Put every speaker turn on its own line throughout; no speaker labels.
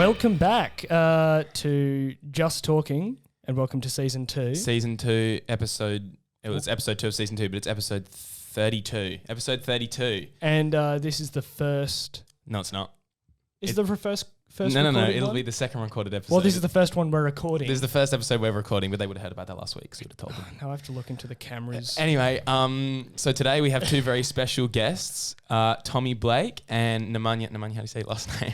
Welcome back to Just Talking, and welcome to Season 2.
Season 2, episode... It was episode 2 of Season 2, but it's episode 32. Episode 32.
And this is the first...
No, it's not.
Is the first
No, it'll be the second recorded episode.
Well, this is the first one we're recording.
This is the first episode we're recording, but they would have heard about that last week, so you would have told them.
Now I have to look into the cameras.
Anyway, so today we have two very special guests, Tommy Blake and Nemanja, how do you say your last name?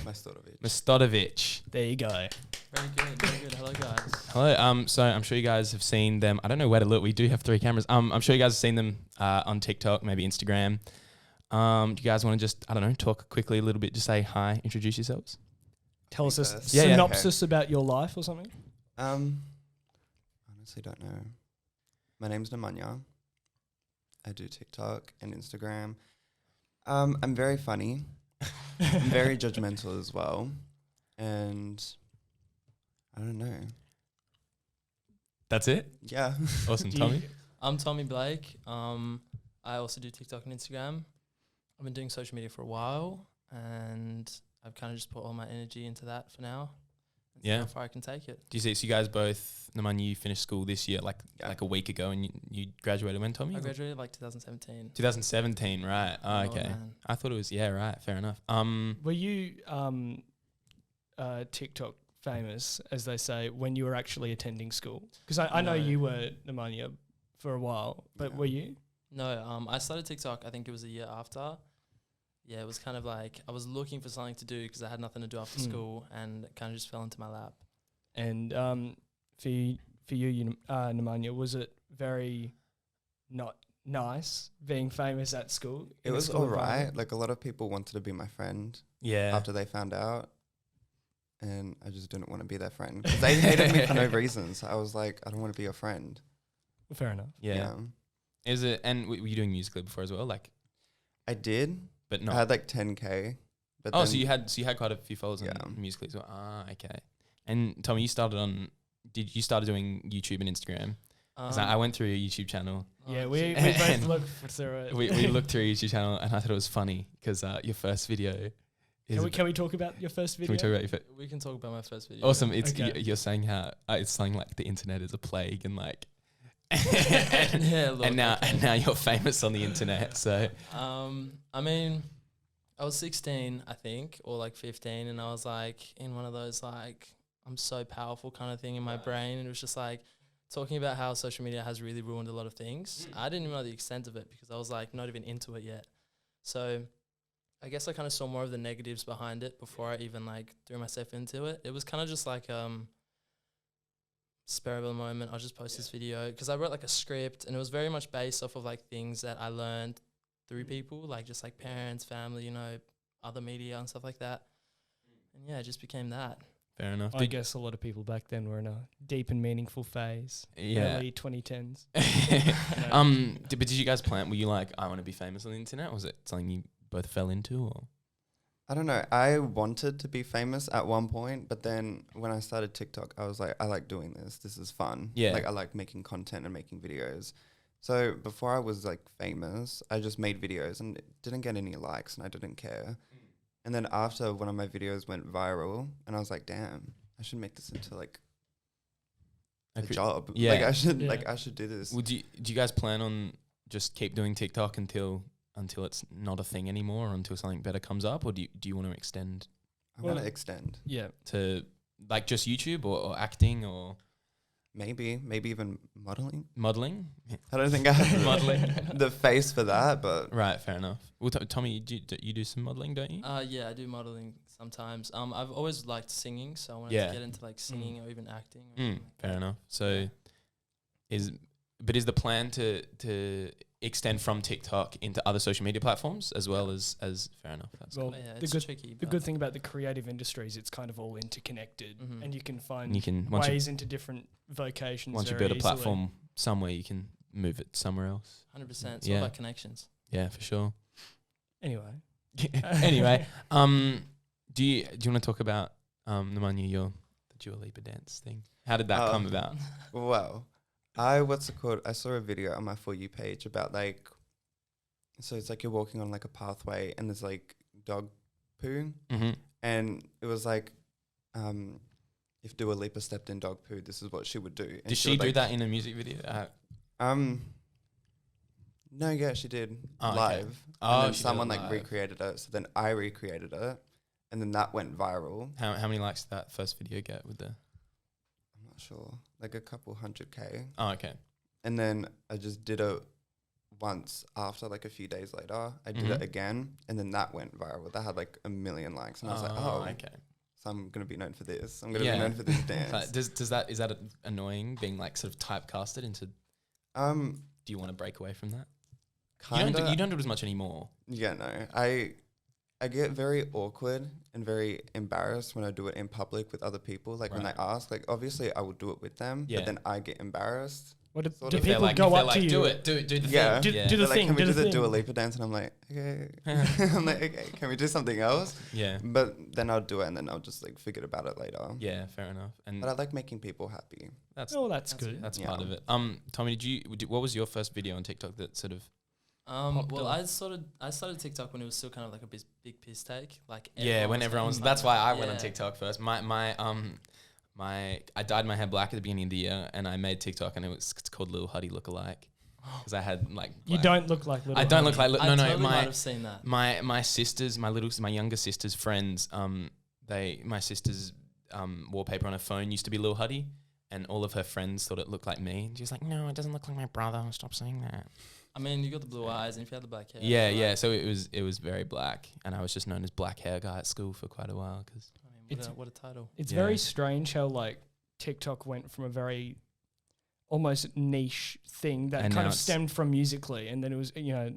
Mastodovic.
There you go.
Very good. Hello, guys.
Hello. So I'm sure you guys have seen them. I don't know where to look. We do have 3 cameras. I'm sure you guys have seen them on TikTok, maybe Instagram. Do you guys want to just, I don't know, talk quickly a little bit, just say hi, introduce yourselves?
Tell us a
Yeah,
synopsis about your life or something.
Honestly don't know. My name's Nemanja. I do TikTok and Instagram. I'm very funny. I'm very judgmental as well. And I don't know.
That's it?
Yeah.
Awesome. Tommy?
I'm Tommy Blake. I also do TikTok and Instagram. I've been doing social media for a while, and I've kind of just put all my energy into that for now. And see
Yeah.
how far I can take it.
Do you see, so you guys both, Nemanja, you finished school this year, like a week ago, and you graduated when, Tommy?
I graduated like 2017.
2017, right. Oh,
Oh,
okay.
man.
I thought it was, right, fair enough.
Were you TikTok famous, as they say, when you were actually attending school? Because I know
No.
you were Nemanja for a while, but
Yeah.
were you?
No, I started TikTok, I think it was a year after. Yeah, it was kind of like I was looking for something to do because I had nothing to do after school, and it kind of just fell into my lap.
And for you, Nemanja, was it very not nice being famous at school?
It
in a
was
school
alright.
environment?
Like a lot of people wanted to be my friend
Yeah.
after they found out. And I just didn't want to be their friend. 'Cause they hated me for no reason. So I was like, I don't want to be your friend.
Fair enough.
Yeah. Is it, and were you doing Musical.ly before as well? Like,
I did.
but
I
not.
had like 10K. But
Oh,
then
so you had quite a few followers
Yeah.
on Musical.ly as well. Ah, okay. And Tommy, you started doing YouTube and Instagram? 'Cause I went through your YouTube channel.
Yeah,
Oh,
we
shit.
both looked through it.
We looked through your YouTube channel, and I thought it was funny because your first video is.
Can we talk about your first video?
Can we talk about your first?
We can talk about my first video.
Awesome. It's
Okay.
you're saying how it's saying like the internet is a plague and like.
Yeah, look,
and now
okay.
you're famous on the internet. So
I mean, I was 16, I think, or like 15, and I was like in one of those like I'm so powerful kind of thing in my brain, and it was just like talking about how social media has really ruined a lot of things. I didn't even know the extent of it because I was like not even into it yet. So I guess I kind of saw more of the negatives behind it before I even like threw myself into it. It was kind of just like spur of the moment. I'll just post this video because I wrote like a script, and it was very much based off of like things that I learned through people, like just like parents, family, other media and stuff like that. And yeah, it just became that.
fair enough.
I guess a lot of people back then were in a deep and meaningful phase.
Yeah.
Early 2010s.
But did you guys plan? Were you like, I want to be famous on the internet? Or was it something you both fell into? Or
I don't know. I wanted to be famous at one point, but then when I started TikTok, I was like, I like doing this. This is fun.
Yeah.
Like I like making content and making videos. So before I was like famous, I just made videos and it didn't get any likes and I didn't care. And then after one of my videos went viral and I was like, damn, I should make this into like a job.
Yeah.
Like
Yeah.
I should do this.
do you guys plan on just keep doing TikTok until it's not a thing anymore, or until something better comes up, or do you want to extend
I want
Well-
to extend.
Yeah.
to like just YouTube or acting or
Maybe even modeling.
modeling?
I don't think I have
Modeling.
the face for that, but
Right, fair enough. Well, Tommy, you do some modeling, don't you?
Yeah, I do modeling sometimes. I've always liked singing, so I wanted
Yeah.
to get into like singing or even acting. Or
Mm,
something like
fair
that.
enough. So, is the plan to extend from TikTok into other social media platforms as well as fair enough. That's
Well,
But yeah,
the
it's
good
tricky.
the
but
good thing about the creative industry is it's kind of all interconnected,
Mhm.
and you can find
and you can once
ways into different vocations.
you
very
build a
easily.
platform somewhere, you can move it somewhere else.
100%. It's
Yeah.
all about connections.
Yeah, for sure.
Anyway,
Anyway, do you want to talk about Nemanja, the Dua Lipa dance thing? How did that come about?
well, I saw a video on my For You page about like, so it's like you're walking on like a pathway and there's like dog poo,
Mm-hmm.
and it was like if Dua Lipa stepped in dog poo, this is what she would do. And
Did she
would,
do
like,
that in a music video?
No, yeah, she did
Oh, okay.
live.
Oh,
And then
she did it
someone like
live.
recreated it. So then I recreated it, and then that went viral.
How many likes did that first video get with the?
I'm not sure, like a couple 100K.
Oh, okay.
And then I just did it once after, like a few days later. I did
Mhm.
it again, and then that went viral. That had like 1 million likes, and I was like, oh,
okay.
so I'm gonna be known for this. I'm gonna
Yeah.
be known for this dance.
Like, is that annoying being like sort of typecasted into? Do you want to break away from that?
Kind
You
of.
don't do it as much anymore.
Yeah, no. I get very awkward and very embarrassed when I do it in public with other people. Like when they
Right.
ask, like obviously I will do it with them,
Yeah.
but then I get embarrassed.
What
Sort
do
of.
people go up to you?
Do it. Do the
Yeah.
thing.
Do
yeah.
the
They're like,
thing,
can we
do
do
the
the Dua
thing.
Lipa dance? And I'm like, okay. I'm like, okay, can we do something else?
Yeah.
But then I'll do it, and then I'll just like forget about it later.
Yeah. Fair enough. And
But I like making people happy.
that's
Oh, that's
That's
good.
good.
that's
Yeah.
part of it. Tommy, what was your first video on TikTok that sort of?
Well,
off.
I started TikTok when it was still kind of like a big piss take. Like
Yeah, when everyone was.
making
That's
fun
why
of
I
it.
went on
Yeah.
TikTok first. I dyed my hair black at the beginning of the year, and I made TikTok, and it's called Lil Huddy Lookalike, because I had like.
You
black-
don't look like little.
I don't look
Honey.
like
I
no
totally
no
might
my
have seen that.
my younger sister's friends my sister's wallpaper on her phone used to be Lil Huddy, and all of her friends thought it looked like me. And she was like, "No, it doesn't look like my brother. Stop saying that."
I mean, you got the blue eyes, and if you had the black hair.
Yeah,
like,
yeah. So it was very black, and I was just known as Black Hair Guy at school for quite a while. Cause
I mean,
It's-
what a title.
It's
Yeah.
very strange how like TikTok went from a very almost niche thing that
And
kind
now
of
it's-
stemmed from Musically, and then it was a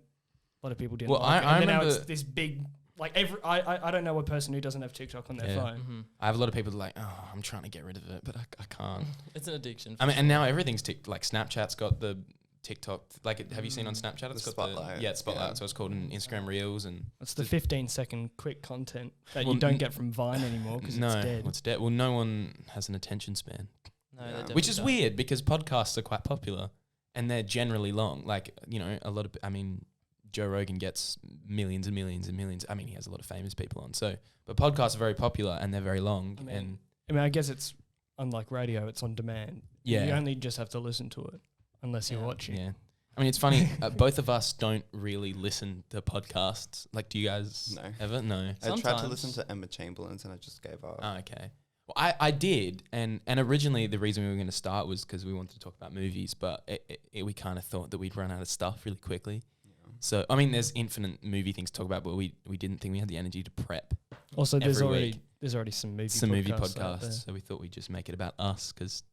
lot of people didn't
Well,
like it,
I
and then now
remember-
it's this big like I don't know a person who doesn't have TikTok on their
Yeah.
phone.
Mm-hmm.
I have a lot of people that are like, "Oh, I'm trying to get rid of it, but I can't."
It's an addiction.
I
for
mean, and
sure.
now everything's like Snapchat's got the TikTok. Like, have you seen on Snapchat? It's
The
got
Spotlight,
it's Spotlight.
yeah.
So it's called an Instagram Reels and
It's the 15-second quick content that
Well,
you don't get from Vine anymore because
no,
it's dead.
it's dead. Well, no one has an attention span,
No,
Yeah.
they definitely
which is
don't.
weird because podcasts are quite popular and they're generally long. Like, a lot of. I mean, Joe Rogan gets millions and millions and millions. I mean, he has a lot of famous people on. So, but podcasts are very popular and they're very long.
I mean, I guess it's unlike radio; it's on demand.
Yeah.
you only just have to listen to it unless you're
Yeah.
watching.
Yeah. I mean, it's funny. Both of us don't really listen to podcasts. Like, do you guys
No.
ever? No.
I tried to
Sometimes.
listen to Emma Chamberlain's, and I just gave up.
Oh, okay. Well, I did, and originally the reason we were going to start was because we wanted to talk about movies, but we kind of thought that we'd run out of stuff really quickly.
Yeah.
So, I mean, there's infinite movie things to talk about, but we didn't think we had the energy to prep
Also, there's
Every
already
week.
there's already some movie
some movie
podcasts out there.
podcasts. So we thought we'd just make it about us because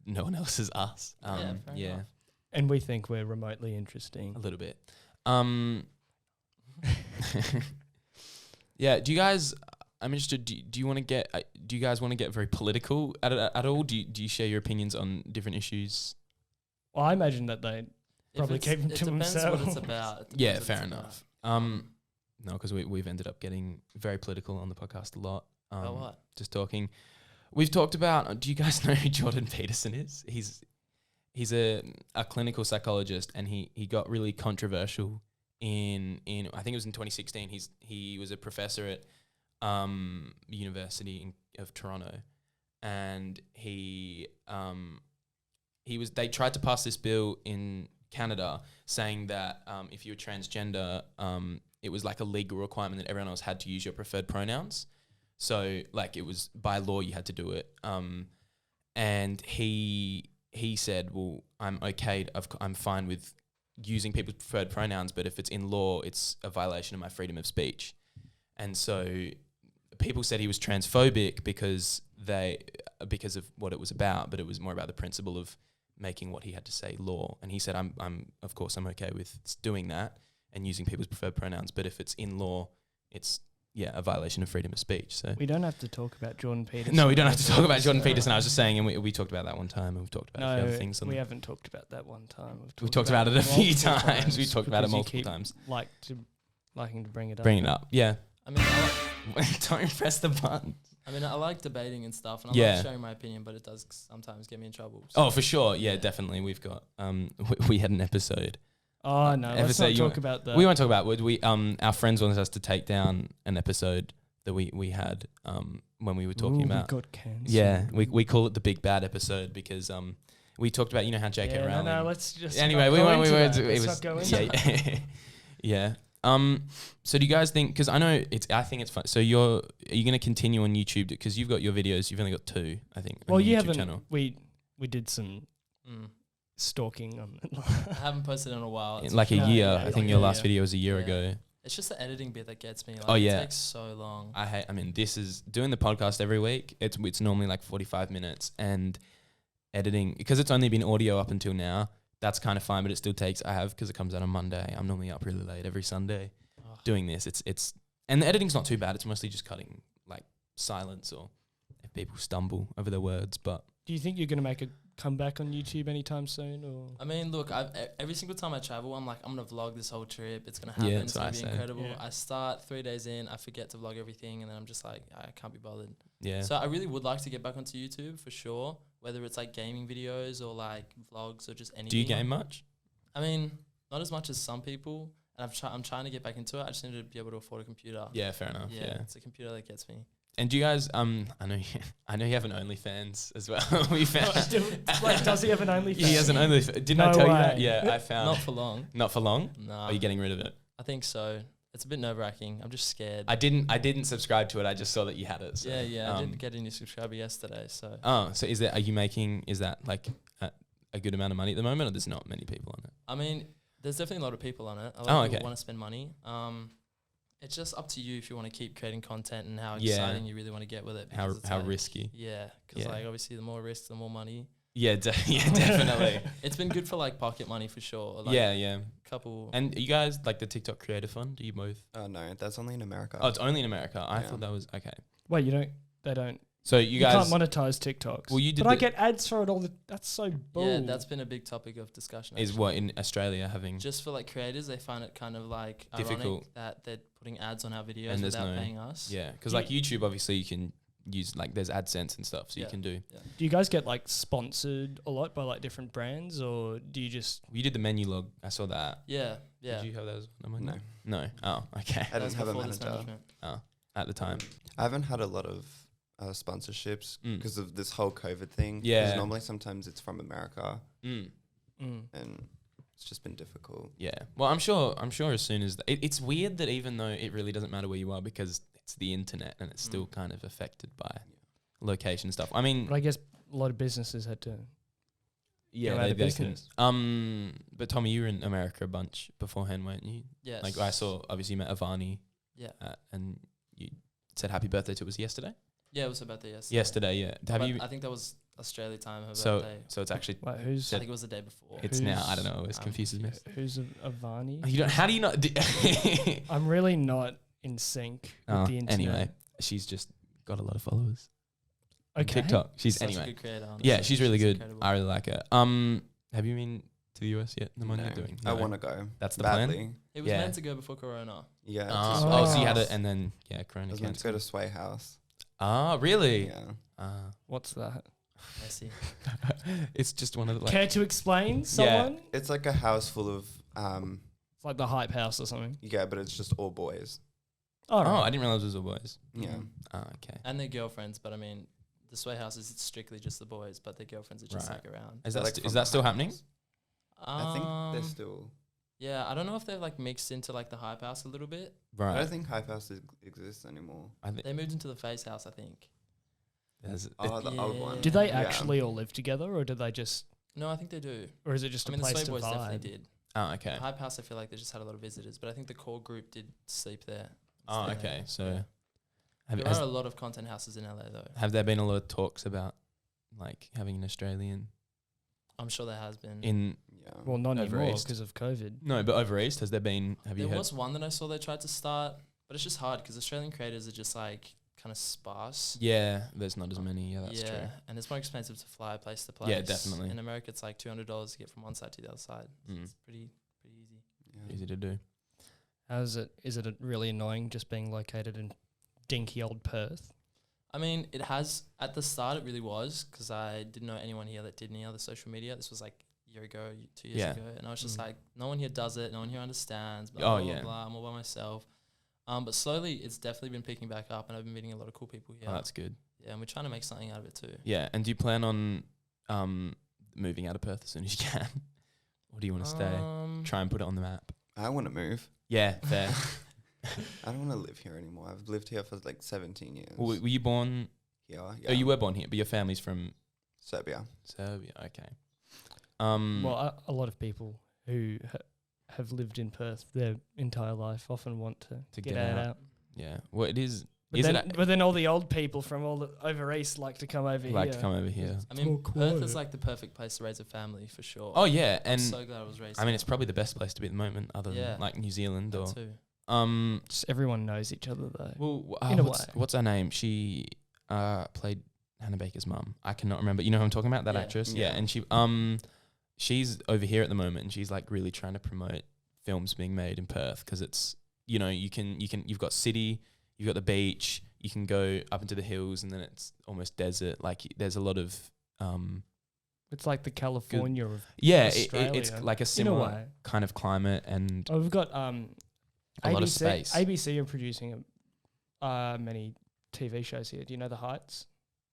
no one else is us.
Yeah, fair
Yeah,
enough.
And we think we're remotely interesting.
a little bit. Yeah. Do you guys? I'm interested. Do you want to get? Do you guys want to get very political at all? Do you share your opinions on different issues?
Well, I imagine that they
If
probably
it's-
keep them
it
to
depends
themselves.
what it's about. It
Yeah,
depends what
fair
it's
enough.
about.
No, because we've ended up getting very political on the podcast a lot.
About what?
Just talking. We've talked about. Do you guys know who Jordan Peterson is? He's a clinical psychologist, and he got really controversial in I think it was in 2016. He was a professor at University of Toronto, and they tried to pass this bill in Canada saying that if you were transgender, it was like a legal requirement that everyone else had to use your preferred pronouns. So like it was by law you had to do it. And he said, well, I'm okay. I'm fine with using people's preferred pronouns, but if it's in law, it's a violation of my freedom of speech. And so people said he was transphobic because of what it was about, but it was more about the principle of making what he had to say law. And he said, I'm of course I'm okay with doing that and using people's preferred pronouns, but if it's in law, it's a violation of freedom of speech. So
We don't have to talk about Jordan Peterson.
no, we don't have to talk about Jordan Peterson. I was just saying, and we talked about that one time, and we've talked about a few
No,
other things.
we haven't talked about that one time.
We've talked about it a few
multiple
times. We talked about it
because you
multiple
keep
times.
Liking to bring it up.
Bring it up, yeah.
I mean,
Don't press the button.
I like debating and stuff, and I
Yeah.
like sharing my opinion, but it does sometimes get me in trouble.
Oh, for sure. Yeah,
Yeah.
definitely. We've got we had an episode.
Oh no, let's
Episode
not
you
talk
want-
about that.
We won't talk about. We our friends wanted us to take down an episode that we had when we were talking
Ooh,
about.
we got cancelled.
Yeah, we call it the big bad episode because we talked about how J.K.
Yeah,
Rowling.
no, let's just
Anyway,
not
we
go
won't.
into that.
It
Let's
was
not go into that.
yeah. So do you guys think? Because I know I think it's fun. So are you going to continue on YouTube? Because you've got your videos. You've only got 2, I think.
Well,
on your
you
YouTube
haven't.
channel.
We did some
Mm.
stalking on.
I haven't posted in a while.
In
It's
like a
No,
year.
yeah,
I
like
think
a
your last
year.
video was a year
Yeah.
ago.
It's just the editing bit that gets me. Like,
Oh,
it
yeah.
takes so long.
I mean, this is doing the podcast every week. It's normally like 45 minutes, and editing, because it's only been audio up until now. That's kind of fine, but it still takes. Because it comes out on Monday. I'm normally up really late every Sunday
Ugh.
doing this. And the editing's not too bad. It's mostly just cutting like silence or if people stumble over their words. But
Do you think you're going to make a comeback on YouTube anytime soon? Or
I mean, look, every single time I travel, I'm like, I'm gonna vlog this whole trip. It's gonna happen.
Yeah,
it's
that's
gonna
what
be
I say.
incredible.
Yeah.
I start 3 days in, I forget to vlog everything, and then I'm just like, I can't be bothered.
yeah,
So I really would like to get back onto YouTube for sure. Whether it's like gaming videos or like vlogs or just anything.
do you game much?
I mean, not as much as some people. And I'm trying to get back into it. I just need to be able to afford a computer.
Yeah, fair enough. Yeah.
It's a computer that gets me.
And do you guys? I know you have an OnlyFans as well. We found.
like, does he have an OnlyFans?
He has an OnlyFans. Didn't I
No
tell you
way.
that? Yeah, I found.
Not for long.
Not for long.
No.
Are you getting rid of it?
I think so. It's a bit nerve wracking. I'm just scared.
I didn't subscribe to it. I just saw that you had it. So,
I didn't get a new subscriber yesterday. So
So is that like a good amount of money at the moment, or there's not many people on it?
I mean, there's definitely a lot of people on it. A lot
Oh,
of people
okay.
want to spend money. It's just up to you if you want to keep creating content and how
Yeah.
exciting you really want to get with it.
How
because it's
how
like-
risky?
Yeah, because
Yeah.
like obviously the more risk, the more money.
Yeah, yeah, definitely.
It's been good for like pocket money for sure. Like
yeah.
couple.
And you guys like the TikTok Creator Fund? Do you both?
Oh no, that's only in America.
Oh, it's only in America. I
Yeah.
thought that was okay.
Wait, they don't.
So
You,
you guys,
can't monetize TikToks.
Well, you did
but I
the-
get ads for it all the. That's so bull.
Yeah, that's been a big topic of discussion.
is
actually.
what in Australia having
Just for like creators, they find it kind of like
Difficult.
ironic that they're putting ads on our videos
And there's
without
no-
paying us.
yeah, because
Do
like YouTube obviously you can use like there's AdSense and stuff, so you
Yeah.
can do.
Do you guys get like sponsored a lot by like different brands, or do you just?
You did the menu log. I saw that.
Yeah, yeah.
Did you have those?
No,
No. Oh, okay.
I
That was
didn't have a
before this
manager.
management.
At the time.
I haven't had a lot of sponsorships
Mm.
because of this whole COVID thing. 'Cause
Yeah.
normally sometimes it's from America,
Mm.
and it's just been difficult.
Yeah. Well, I'm sure as soon as it's weird that even though it really doesn't matter where you are because it's the internet and it's still kind of affected by location stuff. I mean,
But I guess a lot of businesses had to.
yeah,
go out of
they couldn't.
business.
But Tommy, you were in America a bunch beforehand, weren't you?
Yes.
Like I saw, obviously you met Avani.
Yeah.
And you said happy birthday to it was yesterday.
Yeah, it was her birthday yesterday.
Yesterday, yeah. Have
But
you?
I think that was Australia time. Her
So
birthday.
so it's actually
Like who's
I think it was the day before.
it's now. I don't
who's-
know. It confuses me.
who's Avani?
You don't. How do you not?
I'm really not in sync with the internet.
Anyway, she's just got a lot of followers. on
Okay.
TikTok. She's
Such
anyway.
a good creator.
Yeah,
honestly.
she's really good.
incredible.
I really like her. Have you been to the US yet? The one
No,
you're doing?
I want to go.
That's the plan?
badly.
It was
Yeah.
meant to go before Corona.
Yeah.
Oh, so you had
Wow.
it, and then
I
Corona
was meant to go
canceled.
to Sway House.
Ah, really?
Yeah.
What's that?
I see.
It's just one of the like.
Care to explain, someone?
It's like a house full of
It's like the Hype House or something.
yeah, but it's just all boys.
Oh,
Oh, I didn't realize it was all boys.
Yeah.
Oh, okay.
And their girlfriends, but I mean, the Sway House is strictly just the boys, but their girlfriends are just
Right.
like around.
Is
They're,
that
like,
is
from
that
the
still
Hype
happening?
House. I think they're still.
Yeah, I don't know if they've like mixed into like the Hype House a little bit.
I
Right.
don't think Hype House exists anymore.
I think
They moved into the Face House, I think.
Oh, the old one.
Did they
Yeah.
actually all live together, or did they just,
No, I think they do.
or is it just
I mean,
a
the
place
Sway
to
Boys definitely
vibe?
did.
Oh, okay.
The Hype House, I feel like they just had a lot of visitors, but I think the core group did sleep there.
Oh,
Stay there.
okay. So, have,
There
has-
are a lot of content houses in LA though.
have there been a lot of talks about like having an Australian
I'm sure there has been.
in?
Yeah.
Well, not
Over
anymore
East.
because of COVID.
No, but over east, has there been? Have you
There
heard?
was one that I saw they tried to start, but it's just hard because Australian creators are just like kind of sparse.
Yeah, there's not as many. Yeah, that's true.
And it's more expensive to fly place to place.
Yeah, definitely.
In America, it's like $200 to get from one side to the other side.
Mm.
It's pretty easy.
Yeah.
Easy to do.
How is it? Is it really annoying just being located in dinky old Perth?
I mean, it has at the start. It really was because I didn't know anyone here that did any other social media. This was like a year ago, 2 years
Yeah.
ago, and I was just
Mm.
like, no one here does it. No one here understands. Blah,
Oh,
blah,
yeah.
blah. I'm all by myself. But slowly, it's definitely been picking back up, and I've been meeting a lot of cool people here.
Oh, that's good.
Yeah, and we're trying to make something out of it too.
Yeah, and do you plan on moving out of Perth as soon as you can? Or do you want to stay? Try and put it on the map.
I want to move.
Yeah, fair.
I don't want to live here anymore. I've lived here for like 17 years.
Well, were you born?
Yeah.
Oh, you were born here, but your family's from
Serbia.
Serbia. Okay.
Well, a lot of people who have lived in Perth their entire life often want to get out.
Yeah. Well, it is.
But then all the old people from all the over east like to come over here.
To come over here.
I mean, Perth is like the perfect place to raise a family for sure.
Oh yeah,
I'm
and
so glad I was raised.
I mean, it's probably the best place to be at the moment, other than like New Zealand or.
too.
Just everyone knows each other though.
Well,
in a way.
what's her name? She played Hannah Baker's mum. I cannot remember. You know who I'm talking about? That actress. Yeah, and she's over here at the moment, and she's like really trying to promote films being made in Perth because it's you've got city, you've got the beach, you can go up into the hills, and then it's almost desert. Like there's a lot of
it's like the California of
Australia. It's like a
in a
similar
way.
kind of climate, and
we've got
a lot of space.
ABC are producing many TV shows here. Do you know The Heights?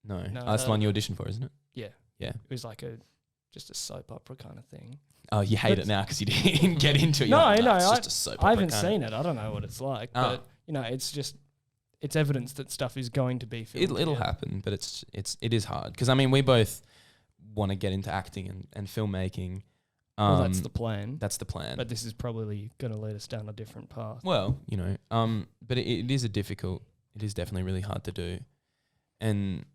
No,
No,
that's the one you auditioned for, isn't it?
Yeah.
Yeah.
It was like just a soap opera kind of thing.
Oh, you hate it now because you didn't get into it.
No,
You're like,
no,
it's just a soap opera
I haven't
kind of-"
seen it. I don't know what it's like, but it's evidence that stuff is going to be filmed.
It'll happen, but it is hard because I mean we both want to get into acting and filmmaking.
Well, that's the plan.
That's the plan.
But this is probably going to lead us down a different path.
Well, but it is it is definitely really hard to do, and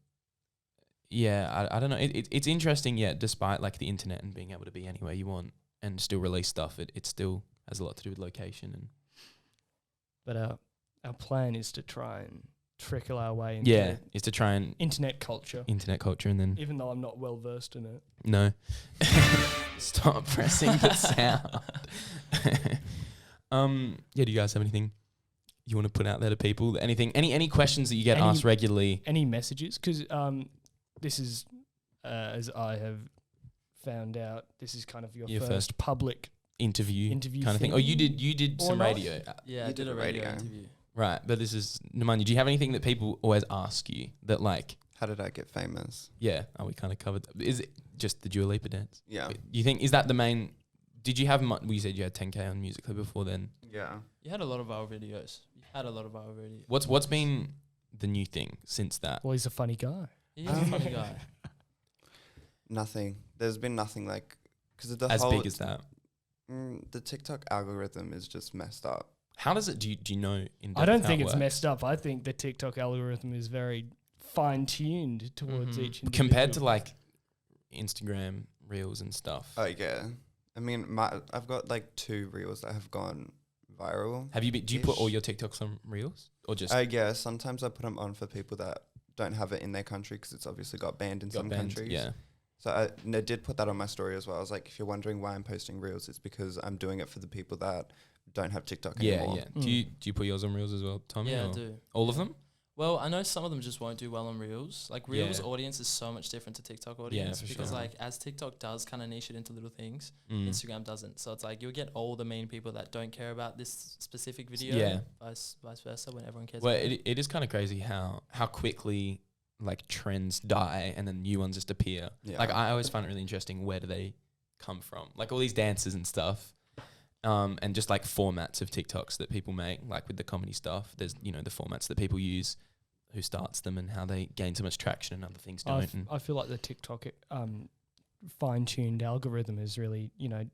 yeah, I don't know. It's interesting, yeah. Despite like the internet and being able to be anywhere you want and still release stuff, it still has a lot to do with location and.
But our plan is to try and trickle our way into
is to try and
internet culture,
and then
even though I'm not well versed in it.
no, stop pressing the sound. Do you guys have anything you want to put out there to people? Anything? Any questions that you get asked regularly?
Any messages? Because this is, as I have found out, this is kind of your first public
interview kind of thing.
thing.
Oh, you did some
not?
radio.
Yeah, I did a radio interview.
Right, but this is Nemanja. Do you have anything that people always ask you that like?
How did I get famous?
Yeah, we kind of covered. Is it just the Dua Lipa dance?
Yeah.
Do you think is that the main? Did you have? You said you had 10K on Musical.ly before then.
Yeah.
You had a lot of viral videos.
What's been the new thing since that?
Well, he's a funny guy.
He is a funny guy.
Nothing. There's been nothing like because
As big as that.
The TikTok algorithm is just messed up.
How does it? Do you know?
I don't think it's messed up. I think the TikTok algorithm is very fine-tuned towards each individual.
Compared to like Instagram reels and stuff.
Oh yeah. I mean, I've got like 2 reels that have gone viral.
Do you put all your TikToks on reels or just?
Yeah. Sometimes I put them on for people that don't have it in their country because it's obviously got banned in some countries.
Yeah.
So I did put that on my story as well. I was like, if you're wondering why I'm posting reels, it's because I'm doing it for the people that don't have TikTok anymore.
Yeah. Do you put yours on reels as well, Tommy?
Yeah, I do.
All of them?
Well, I know some of them just won't do well on Reels. Like Reels audience is so much different to TikTok audience because like as TikTok does kind of niche it into little things, Instagram doesn't. So it's like you'll get all the main people that don't care about this specific video.
Yeah.
Vice versa when everyone cares.
Well,
about
it is kind of crazy how quickly like trends die and then new ones just appear.
Yeah.
Like I always find it really interesting. Where do they come from? Like all these dances and stuff. And just like formats of TikToks that people make, like with the comedy stuff, there's, the formats that people use, who starts them and how they gain so much traction and other things don't.
I feel like the TikTok fine-tuned algorithm has really,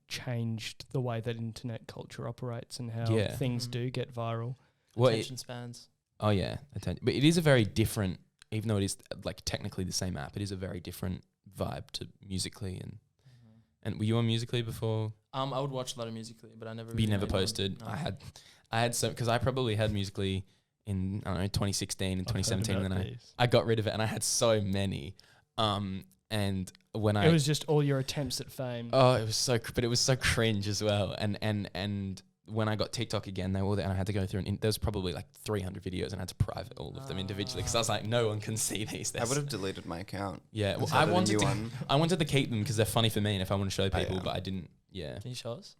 changed the way that internet culture operates and how things do get viral.
Attention spans.
Oh yeah, but it is a very different, even though it is like technically the same app, it is a very different vibe to Musical.ly and were you on Musical.ly before?
I would watch a lot of Musical.ly, but I never.
But you never posted. No. I had some because I probably had Musical.ly in 2016 and 2017, and then I got rid of it, and I had so many. And when
it was just all your attempts at fame.
Oh, it was so cringe as well. And when I got TikTok again, they were there, and I had to go through and there was probably like 300 videos, and I had to private all of them individually because I was like, no one can see these.
I would have deleted my account.
Yeah, well, I wanted to keep them because they're funny for me, and if I want to show people, but I didn't. Yeah.
Can you show us?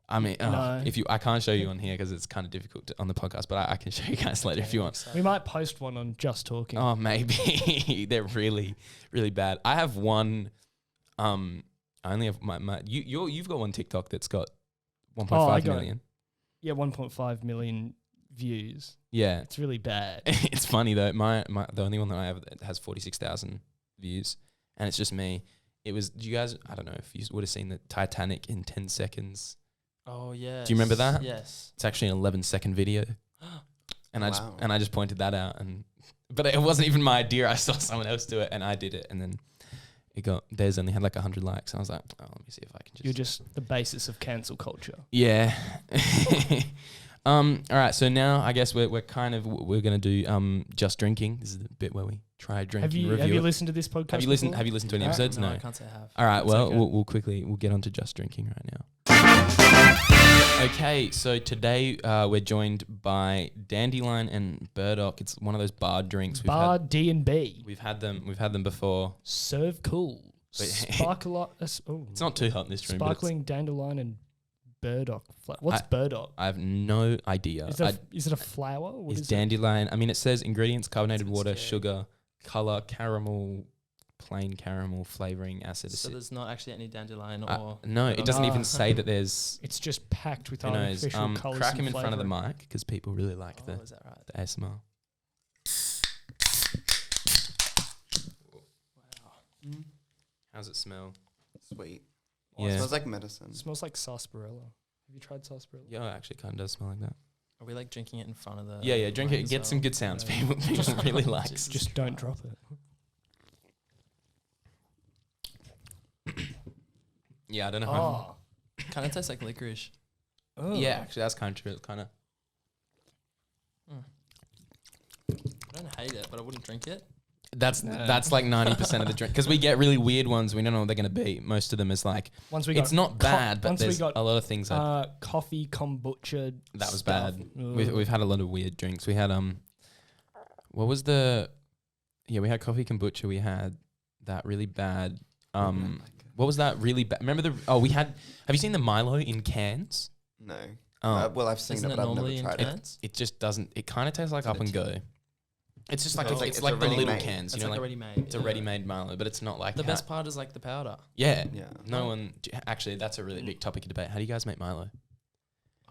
I mean,
No.
I can't show you on here because it's kind of difficult on the podcast, but I can show you guys later if you want.
We might post one on Just Talking.
Oh, maybe. They're really, really bad. I have one. I only have you've got one TikTok that's got 1.5 million.
Yeah, 1.5 million views.
Yeah,
It's really bad.
it's funny though. My the only one that I have that has 46,000 views, and it's just me. It was. Do you guys? I don't know if you would have seen the Titanic in 10 seconds.
Oh yeah.
Do you remember that?
Yes.
It's actually an 11-second video, and
Wow.
I just pointed that out, but it wasn't even my idea. I saw someone else do it, and I did it, and then Des only had like 100 likes, and I was like, oh, let me see if I can just.
You're just the basis of cancel culture.
Yeah. All right. So now I guess we're gonna do just drinking. This is the bit where we try drinking.
Have you listened to this podcast?
Have you listened to any episodes?
No, I can't say I have.
All right.
That's
Well,
okay.
we'll get on to just drinking right now. Okay. So today we're joined by Dandelion and Burdock. It's one of those bar drinks.
Bar D&B.
We've had them before.
Serve cool.
But-
Sparkle.
It's not too hot in this room. but it's-
Sparkling dandelion and burdock. What's burdock?
I have no idea.
Is it a flower? What
It's
is
dandelion. I mean, it says ingredients: carbonated
That's a bit
water,
scary.
sugar, color, caramel, plain caramel, flavoring, acid.
So there's not actually any dandelion
no,
or.
it doesn't even
Ah.
say that there's.
It's just packed with
Who knows?
artificial colours.
Crack him
and
in front of the
flavouring.
mic because people really like
Oh, is that right?
the ASMR.
Wow.
How's it smell?
Sweet.
Yeah.
It smells like medicine.
It smells like sarsaparilla. Have you tried sarsaparilla?
Yeah, it actually kind of does smell like that.
Are we like drinking it in front of the?
Yeah, drink
mic
it.
as
Get
well?
some good sounds.
Yeah.
People really like.
Just don't drop it.
Yeah, I don't know. How
Oh.
Kind of tastes like licorice.
Oh.
yeah, actually, that's kind of true. It's kind of.
I don't hate it, but I wouldn't drink it.
That's
No.
that's like 90% of the drink because we get really weird ones. We don't know what they're gonna be. Most of them is like
Once we got
it's not bad, but
once we
there's
got,
a lot of things
coffee kombucha.
that was
stuff.
bad.
Ugh.
We've had a lot of weird drinks. We had what was the? Yeah, we had coffee kombucha. We had that really bad. What was that really bad? Remember we had. Have you seen the Milo in cans?
No.
Oh,
Well, I've seen
Isn't
it,
it
but I've never
normally in
tried it.
cans?
it just doesn't. It kind of tastes like
Is it
up
a
and
tin?
go. It's just like
So
it's
it's
like the
already
little
made.
cans.
It's
You know,
like
like
already made.
it's a ready-made Milo, but it's not like
The
how-
best part is like the powder.
Yeah.
Yeah.
No one actually. That's a really big topic of debate. How do you guys make Milo?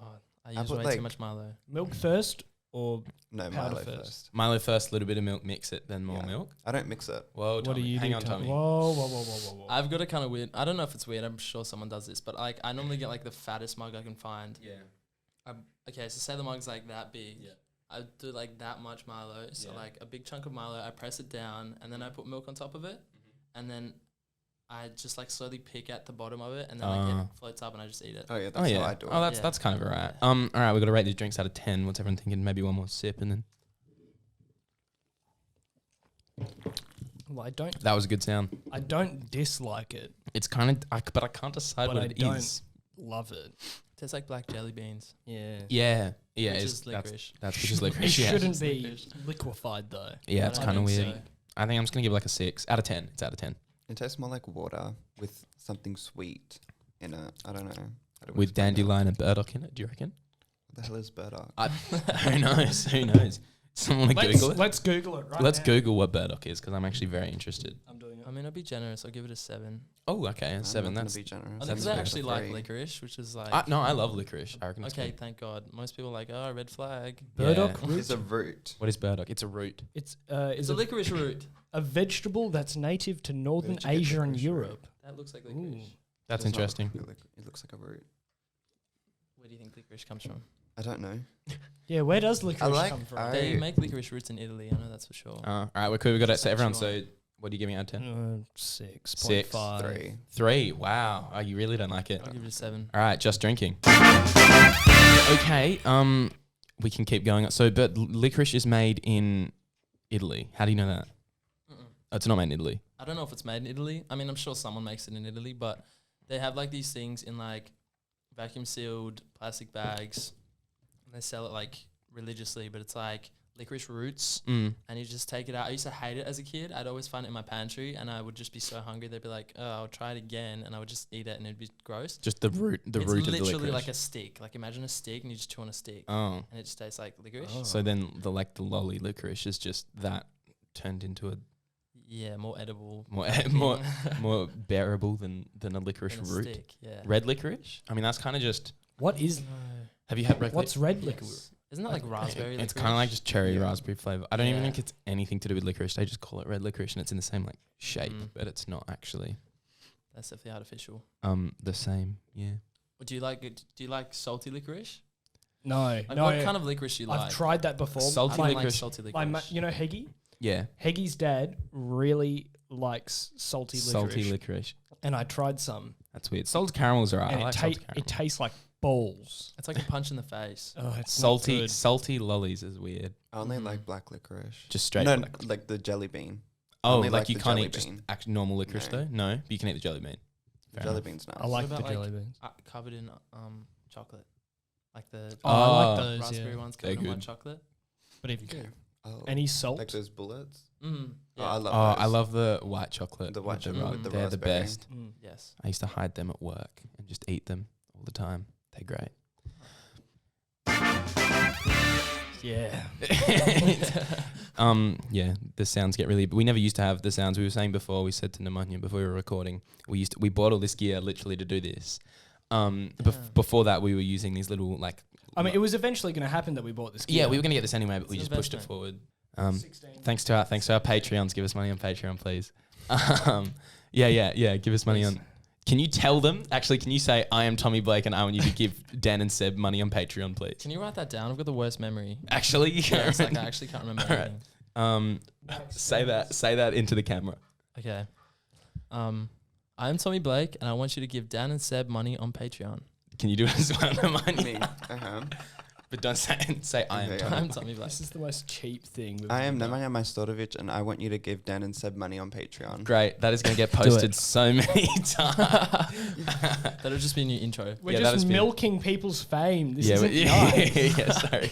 Oh, I
I
use
put,
way
like-
too much Milo.
Milk first or
No,
Powder
Milo
first.
first.
Milo first, little bit of milk, mix it, then more
Yeah.
milk.
I don't mix it.
Whoa,
what
Tommy.
do you
Hang
do?
on, Tommy.
Whoa.
I've got a kind of weird. I don't know if it's weird. I'm sure someone does this, but like I normally get like the fattest mug I can find.
Yeah.
Okay, so say the mug's like that big.
Yeah.
I do like that much Milo. So
Yeah.
like a big chunk of Milo, I press it down and then I put milk on top of it. And then I just like slowly pick at the bottom of it and then like
Ah.
it floats up and I just eat it.
Oh yeah, that's
Oh
how
yeah.
I do it.
Oh, that's
Yeah.
that's kind of alright.
Yeah.
All right, we've got to rate these drinks out of 10. What's everyone thinking? Maybe one more sip and then
Well,
that was a good sound.
I don't dislike it.
It's kind of, but I can't decide
But
what
I
it
don't-
is.
Love it.
Tastes like black jelly beans.
Yeah.
Yeah,
Which
it's
is licorice.
that's which is
It
licorice. Yeah,
shouldn't
It's
be
licorice.
liquefied though.
yeah,
I
it's
don't
kind of
think
weird.
so.
I think I'm just gonna give it like a 6 out of 10. It's out of 10
It tastes more like water with something sweet in it. I don't know. how to
with
explain it.
dandelion and burdock in it. Do you reckon?
What the hell is burdock?
Who knows? Who knows? Someone want to Google it?
Let's Google it right
Let's
now.
Google what burdock is because I'm actually very interested.
I'm doing it.
I mean, I'll be generous. I'll give it a 7.
Oh, okay,
I'm
7.
not gonna
That's
be generous.
I
That's
think I
fair.
actually like
Three.
licorice, which is like.
no, I love licorice. I reckon. It's
Okay,
good.
thank God. Most people are like, oh, red flag.
Burdock
Yeah.
root.
It's a root.
What is burdock? It's a root.
It's
It's a licorice root.
a vegetable that's native to northern
Where'd you get
Asia and
licorice root?
Europe.
That looks like
Ooh.
licorice.
That's
Does not look
interesting.
like it looks like a root.
Where do you think licorice comes from?
I don't know.
Yeah, where does licorice
like-
come from?
I-
They make licorice roots in Italy. I know that's for sure.
All right, we're cool. We got it.
Just
So
like
everyone.
you
So what do you give me out of 10?
6.5.
3.
3. Wow. Oh, you really don't like it.
I'll give it a 7.
All right, just drinking. Okay. We can keep going. So, but licorice is made in Italy. How do you know that?
Mm-mm.
Oh, it's not made in Italy.
I don't know if it's made in Italy. I mean, I'm sure someone makes it in Italy, but they have like these things in like vacuum sealed plastic bags, and they sell it like religiously. But it's like licorice roots,
Mm.
and you just take it out. I used to hate it as a kid. I'd always find it in my pantry, and I would just be so hungry. They'd be like, "Oh, I'll try it again," and I would just eat it, and it'd be gross.
Just the root,
It's
of the
literally
licorice.
like a stick. Like imagine a stick, and you just chew on a stick,
Oh,
and it just tastes like licorice.
Oh.
so then the lolly licorice is just that turned into a
Yeah, more edible,
more
thing
more more bearable than a licorice
than a
root.
stick. Yeah.
Red licorice. I mean, that's kind of just.
What is?
No.
Have you had red?
What's red
Yes.
licorice?
Isn't that like raspberry?
It's kind of like just cherry
Yeah.
raspberry flavor. I don't even
Yeah.
think it's anything to do with licorice. They just call it red licorice, and it's in the same like shape,
Mm.
but it's not actually
That's definitely artificial.
the same. Yeah.
Do you like it? Do you like salty licorice?
No,
Like
no.
what kind of licorice do you
I've
like?
tried that before.
Salty
I don't like
licorice.
salty
My
licorice.
you know Heggy?
Yeah.
Heggy's dad really likes salty licorice.
Salty licorice.
And I tried some.
That's weird. Salted caramels are alright.
And
I like salted caramel.
it tastes like balls.
It's like a punch in the face.
Oh, it's
salty
not good.
salty lollies is weird.
I only
Mhm.
like black licorice.
Just straight.
No,
black.
like the jelly bean.
Oh,
only
like
like
you
the
can't
jelly
eat just
bean.
actual normal licorice
No.
though. No, but you can eat the jelly bean. Fair
jelly
enough.
bean's nice.
I like
What
the
about,
jelly beans.
Covered in chocolate, like the
Oh, I like
Oh.
those.
raspberry
Yeah.
ones
They're
covered in white
good.
chocolate.
But if
Good.
Oh,
any salt,
like those bullets.
Mm,
Oh,
yeah.
I love.
Oh,
those.
I love the white chocolate.
The white
with
chocolate
ra-
with the
They're the
raspberry.
best.
Mm.
Yes.
I used to hide them at work and just eat them all the time. They're great.
yeah.
Yeah, the sounds get really. We never used to have the sounds. We were saying before. We said to Nemanja before we were recording. We bought all this gear literally to do this. Before that, we were using these little like.
I mean, it was eventually going to happen that we bought this.
Yeah,
gear.
we were gonna get this anyway, but we
It's
just
an
pushed it
investment.
forward.
16.
Thanks to our Patreons. Give us money on Patreon, please. Yeah. Give us money on. Can you tell them? Actually, can you say I am Tommy Blake and I want you to give Dan and Seb money on Patreon, please?
Can you write that down? I've got the worst memory.
Actually,
Yeah, it's like I actually can't remember
All right.
anything.
Say that into the camera.
Okay. I am Tommy Blake, and I want you to give Dan and Seb money on Patreon.
Can you do it as well, Nemanja?
Me.
But don't say I am
Okay,
Tommy.
I'm Tommy Blake.
This is the most cheap thing. we've
I am
ever done.
Nemanja Majstorovic, and I want you to give Dan and Seb money on Patreon.
Great. That is going to get
Do
posted
it.
so many times.
That'll just be a new intro.
We're
Yeah, that
just
has been-
milking people's fame. This
yeah,
isn't nice.
yeah, sorry.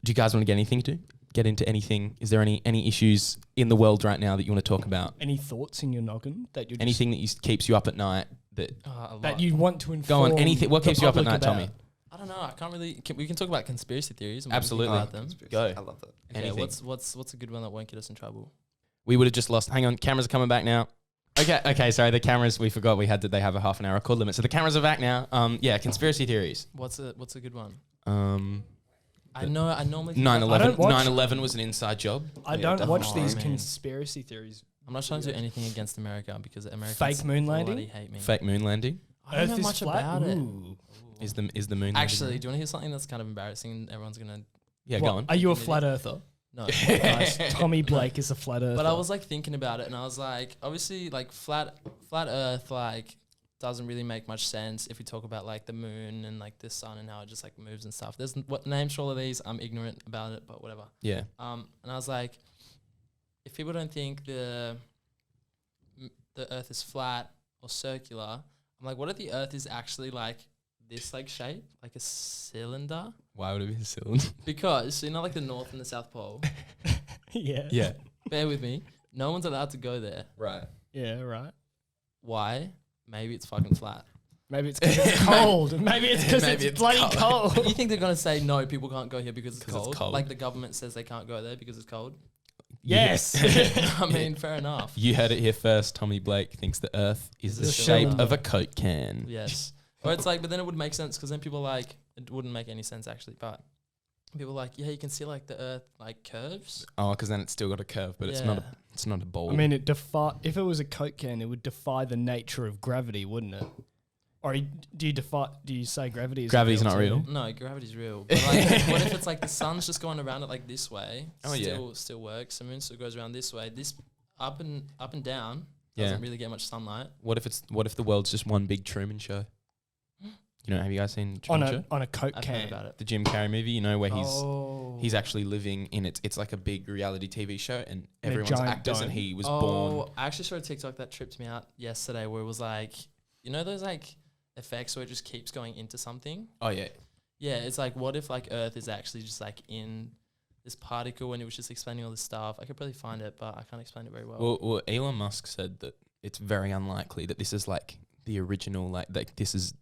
Do you guys want to get into anything? Is there any issues in the world right now that you want to talk about?
Any thoughts in your noggin that you're
Anything that keeps you up at night? That
A
that
lot.
you want to inform?
go on. Anything. What
the
keeps you up at
public
night,
about?
Tommy?
I don't know. I can't really. We can talk about conspiracy theories. And what we think
Absolutely.
About them.
Conspiracy.
Go.
I love that.
Okay,
Anything.
what's a good one that won't get us in trouble?
We would have just lost. Hang on, cameras are coming back now. Okay. Sorry, the cameras. We forgot they have a half an hour record limit, so the cameras are back now. Yeah, conspiracy theories.
What's a good one?
9/11.
I know. I normally. think about-
9/11.
watch-
9/11 was an inside job.
I
Yeah,
don't watch
definitely.
these
Oh, man.
conspiracy theories.
I'm not trying to do anything against America because Americans
Fake moon landing?
bloody hate me.
Fake moon landing.
I don't know
Earth is
much
flat?
about it.
Ooh.
Is the moon landing
Actually,
real?
do you want to hear something that's kind of embarrassing? Everyone's gonna.
Yeah,
What,
go on.
Are you a
Maybe.
flat earther?
No.
Nice. Tommy Blake is a flat earther.
But I was like thinking about it, and I was like, obviously, like flat Earth, like doesn't really make much sense if we talk about like the moon and like the sun and how it just like moves and stuff. There's what names for all of these. I'm ignorant about it, but whatever.
Yeah.
And I was like, if people don't think the Earth is flat or circular, I'm like, what if the Earth is actually like this like shape, like a cylinder?
Why would it be a cylinder?
Because you know, like the North and the South Pole.
yeah.
Yeah.
Bear with me. No one's allowed to go there.
Right.
Yeah, right.
Why? Maybe it's fucking flat.
Maybe it's because it's cold. Maybe it's because
Maybe
it's
it's
bloody
cold.
cold.
You think they're gonna say no? People can't go here because it's
'Cause it's
cold.
cold.
Like the government says they can't go there because it's cold.
Yes.
I mean, fair enough.
You heard it here first. Tommy Blake thinks the Earth is the
The
shape
cylinder.
of a Coke can.
Yes. Or it's like, but then it would make sense because then people are like, it wouldn't make any sense actually. But people are like, yeah, you can see like the Earth like curves.
Oh, because then it's still got a curve, but it's not a. It's not a ball.
I mean, if it was a Coke can, it would defy the nature of gravity, wouldn't it? Or do you say gravity is
Gravity's not real?
No, gravity's real. But like, what if it's like the sun's just going around it like this way?
Oh, yeah.
Still works. The moon still goes around this way. This up and down
Yeah.
doesn't really get much sunlight.
What if the world's just one big Truman Show? You know, have you guys seen Truman Show?
on a Coke
I've
can?
heard about it.
The Jim Carrey movie, you know, where
Oh.
he's actually living in it. It's like a big reality TV show, and
In a
everyone's
giant
actors, and
dome.
he was born.
I actually saw a TikTok that tripped me out yesterday where it was like, you know those like effects where it just keeps going into something?
Oh yeah,
Yeah, it's like, what if like Earth is actually just like in this particle, and it was just explaining all this stuff. I could probably find it, but I can't explain it very well.
Well, Elon Musk said that it's very unlikely that this is like the original, like this is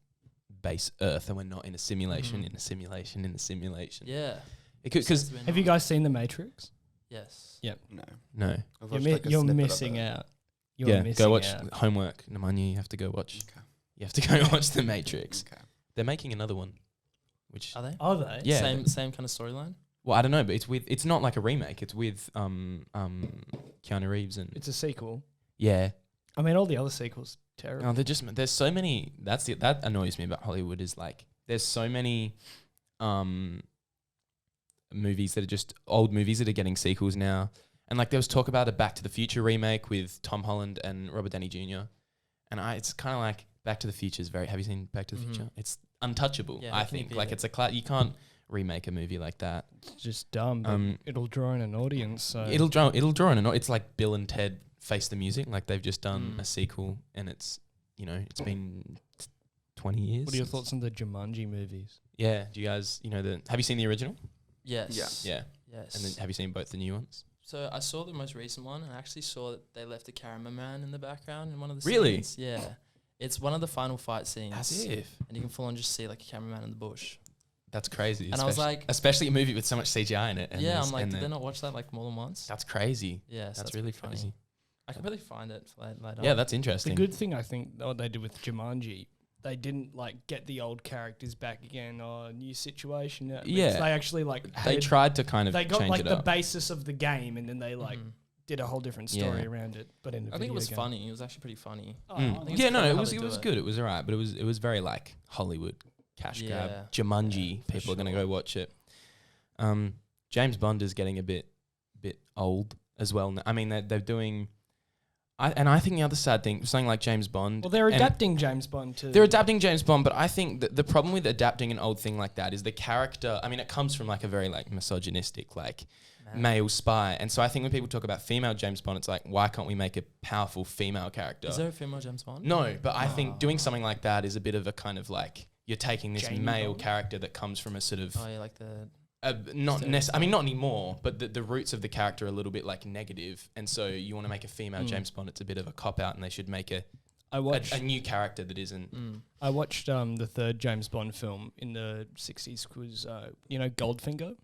base Earth, and we're not in a simulation, in a simulation, in a simulation.
Yeah.
Because
have you guys seen The Matrix?
Yes.
Yep.
No.
You're missing out. You're missing
go watch
out.
homework. Nemanja, you have to go watch.
Okay.
You have to go watch The Matrix.
Okay.
They're making another one. Which
Are they?
Are they?
Yeah.
Same kind of storyline?
Well, I don't know, but it's not like a remake. It's with Keanu Reeves and
It's a sequel.
yeah.
I mean, all the other sequels terrible.
No, there's so many. That annoys me about Hollywood is like there's so many movies that are just old movies that are getting sequels now. And like there was talk about a Back to the Future remake with Tom Holland and Robert Downey Jr. And it's kind of like Back to the Future is very. Have you seen Back to the Future? It's untouchable.
Yeah,
I
that can
think
be
like
it.
it's a you can't remake a movie like that.
It's just dumb. But it'll draw in an audience. So
It'll draw in. It's like Bill and Ted Face the Music. Like they've just done a sequel, and it's it's been 20 years.
What are your thoughts on the Jumanji movies?
Yeah. Do you guys have you seen the original?
Yes.
Yeah.
Yes.
And then have you seen both the new ones?
So I saw the most recent one, and I actually saw that they left a cameraman in the background in one of the
Really?
scenes. Yeah. It's one of the final fight scenes.
As if.
And you can full on just see like a cameraman in the bush.
That's crazy.
And I was like,
especially a movie with so much CGI in it. And
yeah, I'm like, did they not watch that like more than once?
That's crazy.
Yeah, so
That's really
pretty
crazy.
I could probably find it for later.
Yeah, that's
The
interesting.
good thing I think what they did with Jumanji, they didn't like get the old characters back again or new situation.
Yeah.
They actually like
They tried to kind of
they got
change
like
it
the
up.
basis of the game, and then they like did a whole different story
Yeah.
around it. But in a
I think it
video
was
game.
funny. It was actually pretty funny.
Oh,
I think
Yeah,
it's
no,
clever
it
how
was
they do it.
good. It was alright, but it was very like Hollywood cash grab.
Yeah.
Jumanji,
Yeah, for
people are gonna
sure.
go watch it. James Bond is getting a bit old as well. I mean, they're doing. I think the other sad thing, something like James Bond.
Well, they're
and
adapting James Bond to.
They're adapting James Bond, but I think that the problem with adapting an old thing like that is the character. I mean, it comes from like a very like misogynistic like male spy, and so I think when people talk about female James Bond, it's like, why can't we make a powerful female character?
Is there a female James Bond?
No, but I think doing something like that is a bit of a kind of like you're taking this
Jamie
male
Bond?
character that comes from a sort of
Oh yeah, like the
not I mean, not anymore, but the roots of the character are a little bit like negative, and so you want to make a female James Bond. It's a bit of a cop out, and they should make
I watched.
a new character that isn't.
I watched the third James Bond film in the 60s. Was Goldfinger?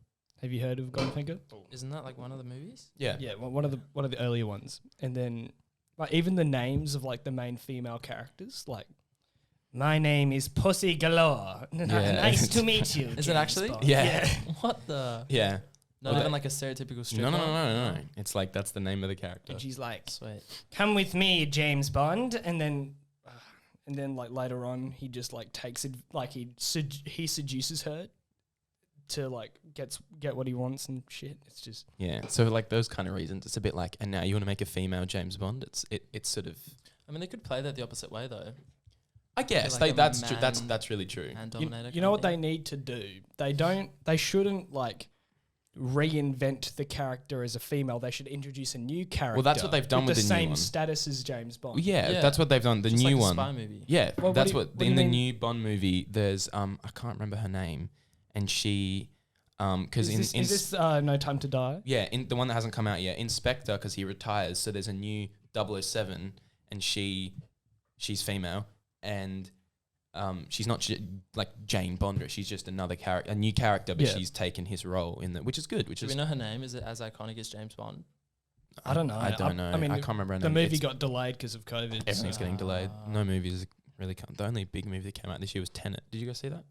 Have you heard of Goldfinger?
Isn't that like one of the movies?
Yeah,
Yeah, one of the earlier ones. And then like even the names of like the main female characters, like my name is Pussy Galore. Nice to meet you.
Is it
James
actually?
Bond.
Yeah.
What the?
yeah.
Not
Well,
even like a stereotypical strip.
No. It's like that's the name of the character.
And she's like,
Sweet.
"Come with me, James Bond." And then like later on, he just like takes it, like he seduces her to like get what he wants and shit. It's just
Yeah. So like those kind of reasons, it's a bit like, and now you want to make a female James Bond. It's sort of.
I mean, they could play that the opposite way though.
I guess
like a
that's true.
man-
That's really true.
And
you
Dominator.
know what they need to do. They shouldn't like reinvent the character as a female. They should introduce a new character.
Well, that's what they've done with
the
the new
same
one.
status as James Bond.
Well, yeah,
Yeah.
that's what they've done. The
Just
new
like
one.
a spy movie.
Yeah,
Well,
that's
what do
in the
you mean?
new Bond movie. There's I can't remember her name, and she because
Is this No Time to Die?
yeah, in the one that hasn't come out yet, Inspector, because he retires. So there's a new 007, and she's female, and she's not like Jane Bond. She's just another character, a new character, but
Yeah.
she's taken his role in which is good. Which
Do
is
we know her name? Is it as iconic as James Bond?
I don't know.
I don't know.
I mean,
I can't remember her
The
name.
movie
It's-
got delayed because of COVID.
everything's
so-
getting delayed. No movies really come. The only big movie that came out this year was Tenet. Did you guys see that?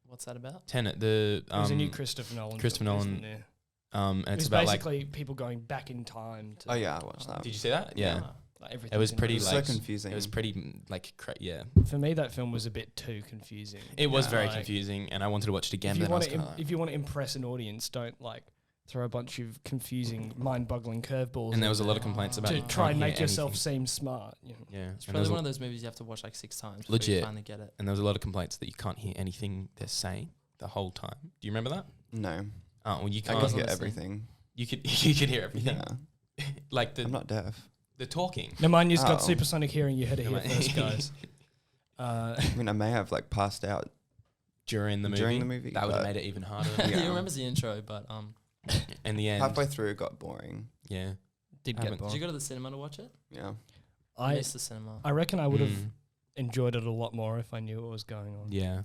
What's that about?
Tenet.
There's a new Christopher Nolan.
Christopher
film,
Nolan,
isn't there?
and
It
it's
was
about like.
basically people going back in time. To
Oh yeah, I watched that.
Did you see that? Yeah.
like everything.
It was pretty
It was
like
so confusing.
It was pretty like yeah.
For me, that film was a bit too confusing.
It was very
Like,
confusing, and I wanted to watch it again.
If you
But then I
want
was
to,
kinda like-
if you want to impress an audience, don't like throw a bunch of confusing, mind-boggling curveballs.
and there
in
was a lot of
there
complaints about
to
you
try and
can't
make
hear
yourself
anything.
seem smart. You know?
Yeah,
It's
and there
probably
was
one
a-
of those movies you have to watch like 6 times before you
Legit.
finally get it.
and there was a lot of complaints that you can't hear anything they're saying the whole time. Do you remember that?
No,
Oh, well, you
I
can't.
could
wasn't
hear
listening.
everything.
You could hear everything.
Yeah,
Like
I'm not deaf.
the talking.
No, mind you's got
Oh.
supersonic hearing. You heard it
No,
here
mate.
first, guys.
I mean, I may have like passed out
during the movie.
During the movie,
that would have
but
made it even harder.
Yeah.
He remembers the intro, but
In the end,
halfway through it got boring.
yeah.
Did
I
get
haven't-
did you
bored.
go to the cinema to watch it?
Yeah.
I
I
missed the cinema.
I reckon I would have
Mm,
enjoyed it a lot more if I knew what was going on.
yeah.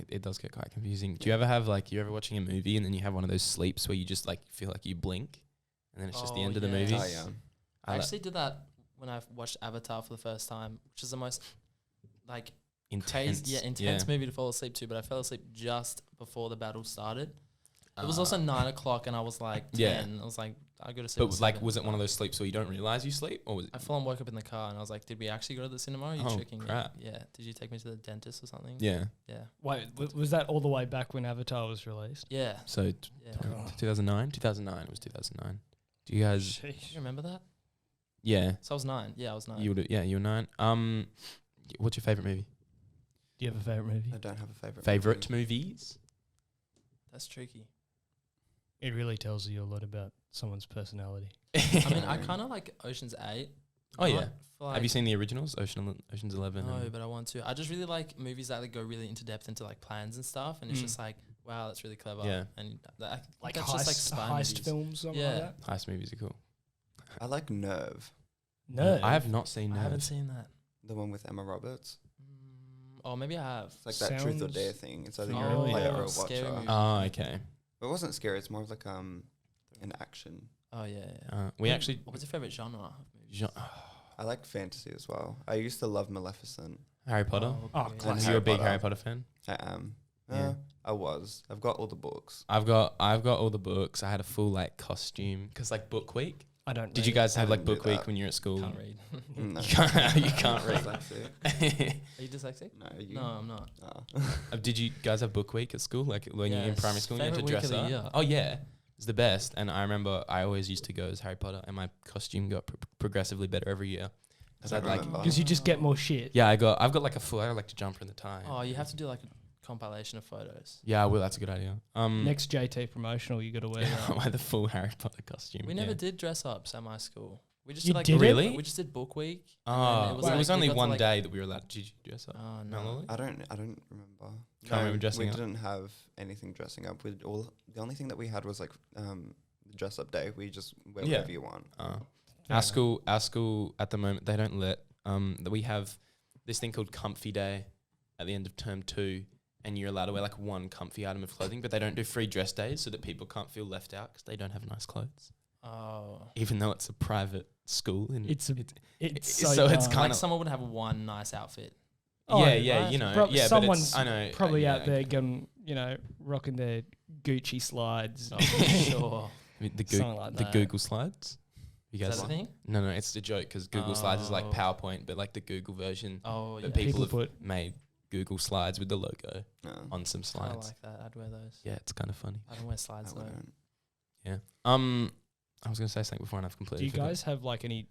It does get quite confusing. Do you ever have like you ever watching a movie and then you have one of those sleeps where you just like feel like you blink and then it's just the
Oh,
end of the
yeah.
movie?
Oh yeah.
I
like
actually did that when I watched Avatar for the first time, which is the most like
intense.
crazy, intense movie to fall asleep to. But I fell asleep just before the battle started. It was
Uh,
also 9 o'clock, and I was like 10.
Yeah.
I was like, I go to sleep.
But
at
like,
7.
was it one of those sleeps where you don't realize you sleep, or was it?
I full on woke up in the car, and I was like, did we actually go to the cinema? Or are you
Oh,
tricking
crap.
me? Yeah. Did you take me to the dentist or something?
Yeah.
Yeah.
Wait, was that all the way back when Avatar was released?
Yeah.
So
Yeah.
Oh.
2009. 2009. It was 2009. Do you guys?
Do you remember that?
Yeah.
So I was 9. Yeah, I was 9.
You would. Yeah. You were 9. What's your favorite movie?
Do you have a favorite movie?
I don't have a favorite.
Favorite
movie.
movies?
That's tricky.
It really tells you a lot about someone's personality.
I mean, I kind of like Ocean's 8.
Oh, yeah.
Not for,
Have you seen the originals? Ocean's 11.
No,
and-
but I want to. I just really like movies that like, go really into depth into like plans and stuff, and it's
Mm.
just like, wow, that's really clever.
Yeah.
And that,
Like
that's
heist,
just like spy
heist
movies.
films, something
Yeah.
like that.
Heist movies are cool.
I like Nerve,
No,
I have not seen
I haven't
Nerve.
seen that.
the one with Emma Roberts.
Oh, maybe I have.
It's like that truth or
Sounds
dare thing. It's either
familiar.
you're a
Oh,
player or a
scary
watcher.
movie.
Oh, okay.
But it wasn't scary. It's more of like an action.
Oh yeah. yeah.
We actually.
What's your favorite genre of movies?
I like fantasy as well. I used to love Maleficent.
Harry Potter.
Oh,
great.
classic.
Are you a big
Harry
Harry Potter fan?
I am.
Yeah.
I was. I've got all the books.
I've got all the books. I had a full like costume because like book week.
I don't.
Did you
read.
guys
I
have like
didn't do
book week
that.
when you're at school?
Can't read.
No.
You can't read.
Dyslexic.
Are you dyslexic?
No, you.
No, I'm not.
Oh.
Did you guys have book week at school? Like when you were in
Yes.
primary school, you had to
Favourite week
dress
of the
up.
year.
Oh yeah, it's the best. And I remember I always used to go as Harry Potter, and my costume got progressively better every year. Because
I
I'd like,
remember.
Because you just get more shit.
yeah, I've got like a full. I like to jumper in the tie.
Oh, you have to do like a compilation of photos.
Yeah, well, that's a good idea.
Next JT promotional, you got to wear that.
wear the full Harry Potter costume.
We
yeah.
never did dress ups at my school. We just
You
did like
didn't?
Really?
We just did book week. and
Oh,
then
it was,
like we
only
got to,
one
like-
day that we were allowed. Did you dress up?
Oh
No,
no.
Lily?
I don't remember.
Can't remember dressing
we
up.
didn't have anything dressing up. The only thing that we had was like the dress up day. We just wear
Yeah.
whatever you want.
Our school at the moment, they don't let that we have this thing called Comfy Day at the end of term 2, and you're allowed to wear like one comfy item of clothing, but they don't do free dress days so that people can't feel left out because they don't have nice clothes,
Oh.
even though it's a private school. And
It's so,
so it's
dumb.
kind
Like
of
someone would have one nice outfit.
Oh,
yeah,
right.
you know,
Bro,
yeah, but
someone's
it's, I know
probably
yeah,
out there getting, rocking their Gucci slides.
Oh, sure.
Something like
the
that.
Google Slides. You
Is
guys,
that a thing?
no, it's a joke because Google Slides is like
Oh.
PowerPoint, but like the Google version.
Oh, yeah.
But people have
put
made Google Slides with the logo
No,
on some
I
slides.
like that. I'd wear those.
Yeah, it's kind of funny.
I don't wear
I
slides though.
wouldn't.
Yeah. I was gonna say something before and I've
do
completely
you
forgot.
guys have like any?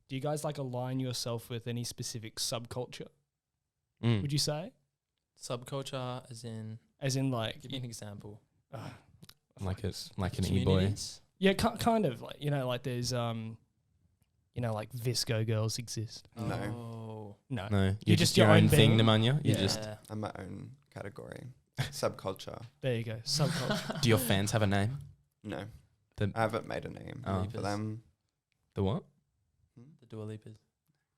Do you guys like align yourself with any specific subculture?
Mm.
Would you say,
Subculture, as in,
as in like,
give me an example.
like an e-boy?
Communities?
yeah, kind of like like there's like Visco girls exist.
No.
Oh.
No,
No, you're
just
just
your
your
own
own thing,
thing?
Nemanja. You
Yeah.
just
I'm my own category. Subculture.
there you go. Subculture.
do your fans have a name?
No.
The-
I haven't made a name
Oh.
for them.
The what?
The Dua Lipas.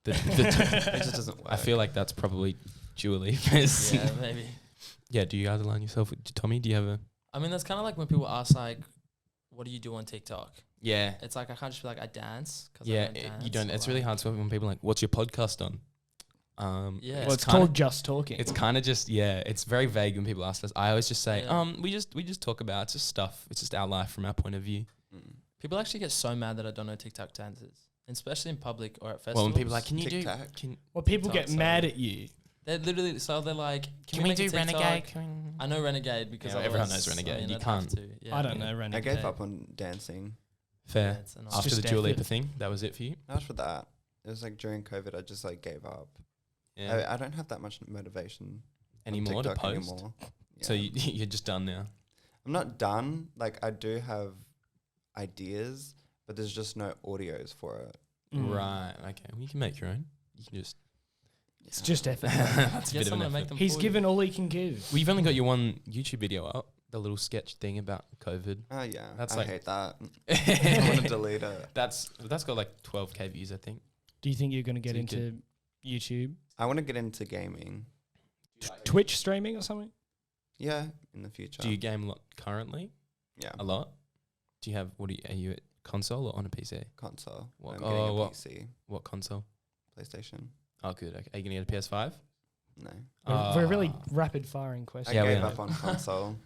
The
It just doesn't work.
I feel like that's probably Dua Lipa's.
Yeah, maybe.
Yeah. Do you guys align yourself with Tommy? Do you have a?
I mean, that's kind of like when people ask, like, what do you do on TikTok?
Yeah.
It's like, I can't just be like, I dance. Cause
Yeah.
I don't dance,
You don't.
or
It's really
like-
hard to when people are like, "What's your podcast on?"
Yeah.
Well, it's
kinda-
called Just Talking.
It's kind of just it's very vague when people ask us. I always just say,
Yeah.
we just talk about it's just stuff. It's just our life from our point of view.
Mm.
People actually get so mad that I don't know TikTok dances, especially in public or at festivals.
Well, when people are like, "Can you
Tic-tac.
do? Can
well, people
TikTok,
get mad at you.
they're literally, so they're like, can
we
make a
do
TikTok?
Renegade? Can
I know Renegade because
Yeah,
I
everyone
was-
knows Renegade.
I mean,
You
I'd have
can't.
to, yeah.
I don't know
I
Renegade.
gave up on dancing.
Fair.
Yeah, it's
After
just
the Dua
effort.
Lipa thing, that was it for you.
Not for that. It was like during COVID, I just like gave up.
Yeah.
I don't have that much motivation on
Anymore to
TikTok
post.
anymore.
So
Yeah.
you're just done now.
I'm not done. Like I do have ideas, but there's just no audios for it.
Mm.
Right. Okay. Well, you can make your own. You can just.
It's just effort.
That's a
Get
bit of an
someone to make
effort.
them.
He's
for
given all he can give.
Well, you've only got your one YouTube video up, the little sketch thing about COVID.
Oh yeah,
That's
I
like-
hate that. I want to delete it.
That's got like 12K views, I think.
Do you think you're going to get
So you
into YouTube?
I want to get into gaming.
Twitch streaming or something?
Yeah, in the future.
Do you game a lot currently?
Yeah,
A lot? Do you have, are you at console or on a PC?
console.
What-
I'm getting a
what-
PC,
What console?
PlayStation.
Oh, good. Okay. Are you going to get a PS5?
No,
We're really
Ah.
rapid firing questions.
I
Yeah, we
gave
are.
up on console.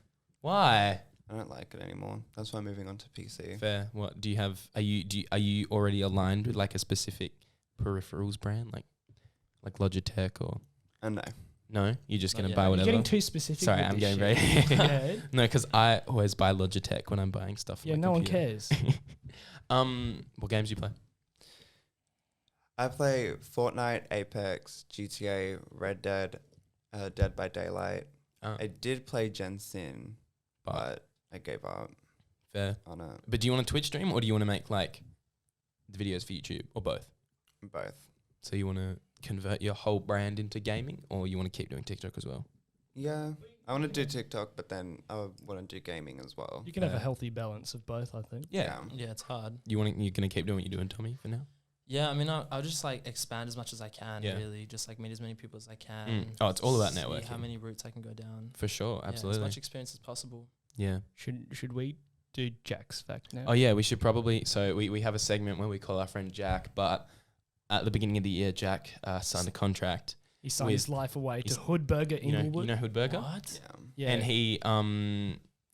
Why?
I don't like it anymore. That's why I'm moving on to PC.
Fair. What do you have? Are you already aligned with like a specific peripherals brand, like Logitech or
And no,
no? You're just
Not
gonna
yet.
buy
You're
You're
whatever.
getting too specific.
Sorry,
with
I'm
this
getting
shit.
very
Yeah.
no, because I always buy Logitech when I'm buying stuff. For
Yeah,
my
no one
computer.
cares.
What games do you play?
I play Fortnite, Apex, GTA, Red Dead, Dead by Daylight. I did play Genshin,
But
but I gave up
fair.
on it.
But do you want to Twitch stream or do you want to make like the videos for YouTube or both?
Both.
So you want to convert your whole brand into gaming or you want to keep doing TikTok as well?
Yeah, I want to do TikTok, but then I want to do gaming as well.
You can have a
Yeah.
healthy balance of both, I think.
Yeah.
Yeah, it's hard.
You're gonna keep doing what you're doing, Tommy, for now?
Yeah, I mean, I'll just like expand as much as I can.
Yeah.
Really, just like meet as many people as I can.
Oh, it's all about
see
networking.
how many routes I can go down.
For sure,
Yeah,
absolutely.
as much experience as possible.
Yeah.
Should we do Jack's fact now?
Oh yeah, we should probably. So we have a segment where we call our friend Jack, but at the beginning of the year, Jack signed a contract.
He signed
with-
his life away to
he's-
Hood Burger
You
Inglewood.
know Hood Burger,
What?
Yeah.
Yeah.
and he